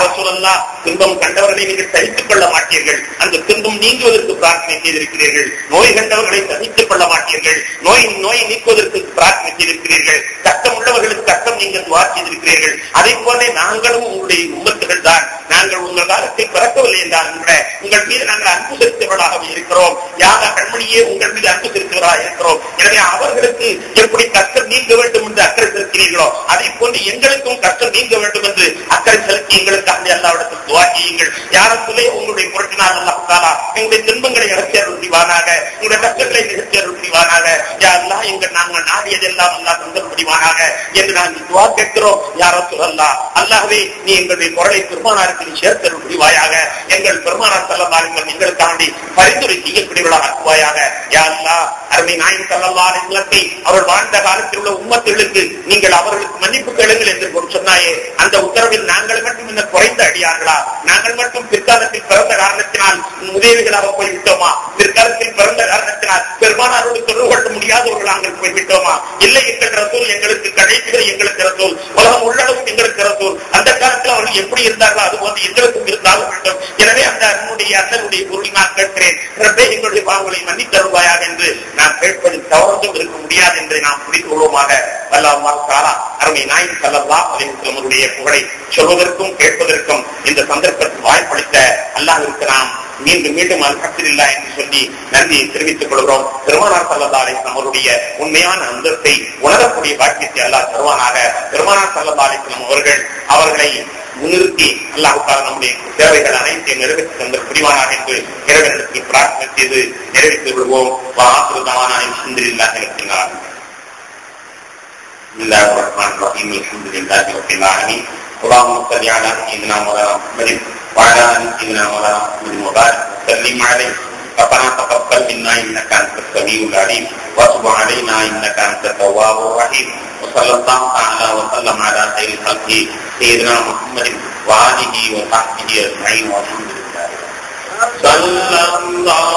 ரசூலுல்லாஹ் துன்பம் கண்டவர்களை நீங்கள் சகித்துக் கொள்ள மாட்டீர்கள், அந்த துன்பம் நீங்குவதற்கு பிரார்த்தனை செய்திருக்கிறீர்கள். நோய் கண்டவர்களை சகித்துக் கொள்ள மாட்டீர்கள், நோய் நீக்குவதற்கு பிரார்த்தனை செய்திருக்கிறீர்கள். கஷ்டம் உள்ளவர்களுக்கு கஷ்டம் நீங்கள் துஆ செய்திருக்கிறீர்கள். அதை போல நாங்களும் உங்களுடைய உம்மத்துகள் தான். நாங்கள் உங்கள் காலத்தை பிறக்கவில்லை என்றால் கூட உங்கள் மீது நாங்கள் அன்பு செலுத்தவர்களாகவே இருக்கிறோம். யாக கண்மணியே உங்கள் மீது அன்பு செலுத்துவதாக இருக்கிறோம். எனவே அவர்களுக்கு எப்படி கஷ்டம் நீங்க வேண்டும் என்று அக்கறை செலுத்தினீர்களோ அதை போன்று எங்களுக்கும் கஷ்டம் நீங்க வேண்டும் என்று அக்கறை செலுத்தி எங்களுக்கு அந்த அல்லாஹ்விடத்தில் துஆ செய்யுங்கள். யாரத்திலே உங்களுடைய பொருட்டினால் அல்லாஹ் தஆலா எங்களுடைய துன்பங்களை இறக்கி அருள் புரிவானாக, உங்களுடைய கஷ்டங்களை நிகழ்ச்சி அருள் புரிவானாக. யா அல்லாஹ், நாங்கள் நாடியதெல்லாம் அல்லாஹ் தந்தல் புரிவானாக என்று நாங்கள் துஆ கேட்கிறோம். யா ரசூலல்லாஹ், அல்லாஹ்வே நீ எங்களுடைய குரலை பெருமானாருக்கு சேர்த்து அருள் புரிவாயாக. எங்கள் பெருமானார் ஸல்லல்லாஹு அலைஹி வஸல்லம் எங்களுக்காண்டி பரிந்துரை செய்யக்கூடியவர்களாக ஆக்குவாயாக. யா அல்லாஹ், அருமை நாயகம் ஸல்லல்லாஹு அலைஹி வஸல்லம் அவர் வாழ்ந்த காலத்தில் உள்ள உம்மத்துகளுக்கு நீங்கள் அவர்களுக்கு மன்னிப்பு கேளுங்கள் என்று சொன்னாயே, அந்த உத்தரவில் நாங்கள் மட்டும் இன்னும் குறைந்த அடியார்களா? நாங்கள் மட்டும் பிற்காலத்தில் பிறந்த காரணத்தினால் உதவிகளாக போய்விட்டோமா? பிற்காலத்தில் பிறந்த காரணத்தினால் பெருமானாரோடு தொடர்பு கொள்ள முடியாதவர்கள் நாங்கள் போய்விட்டோமா? இல்லை, எங்கள் ரசூல் எங்களுக்கு கடைசிகளை எங்களுக்கு ரசூல், உலகம் உள்ளளவும் எங்களுக்கு ரசூல். அந்த காலத்தில் அவர்கள் எப்படி இருந்தார்களோ அது போன்று எங்களுக்கும் இருந்தாக வேண்டும். எனவே அந்த அண்ணனுடைய பொருள் நான் கேட்கிறேன், ரப்பே எங்களுடைய பாவங்களை மன்னித்தருவாயாக என்று நான் கேட்பதில் தவறும் இருக்க முடியாது என்று நாம் புரிந்து கொள்வோமாக. அல்லாஹ் தஆலா அருமை நாயகம் ஸல்லல்லாஹு அலைஹி வஸல்லம் அவருடைய புகழை சொல்வதற்கும் கேட்பதற்கும் இந்த சந்தர்ப்பத்தில் வாய்ப்பளித்த அல்லாஹ்விற்கு நாம் மீண்டும் மீண்டும் அல்ஹம்துலில்லாஹ் என்று சொல்லி நன்றியை தெரிவித்துக் கொள்கிறோம். பெருமானார் ஸல்லல்லாஹு அலைஹி வஸல்லம் அவருடைய உண்மையான அந்தத்தை உணரக்கூடிய பாக்கியத்தை அல்லாஹ் தருவானாக. பெருமானார் ஸல்லல்லாஹு அலைஹி வஸல்லம் அவர்களை முன்னிறுத்தி அல்லாஹ் தஆலா நம்முடைய தேவைகள் அனைத்தையும் நிறைவேற்றி தந்த புரிவானாக என்று இறைவனிடத்தில் பிரார்த்தனை செய்து நிறைவேற்றி விடுவோம். வஆகிரு தஅவானா அல்ஹம்துலில்லாஹி ரப்பில் ஆலமீன். பிஸ்மில்லாஹிர் ரஹ்மானிர் ரஹீம். அல்ஹம்துலில்லாஹி ரப்பில் ஆலமீன். اللهم صل على سيدنا مولانا محمد وعلى ال سيدنا مولانا محمد وبارك وسلم عليه. ربنا تقبل منا انك انت السميع العليم وتب علينا انك انت التواب الرحيم. وصلى الله تعالى وسلم على خير خلقه سيدنا محمد وآله وصحبه اجمعين والحمد لله. صلى الله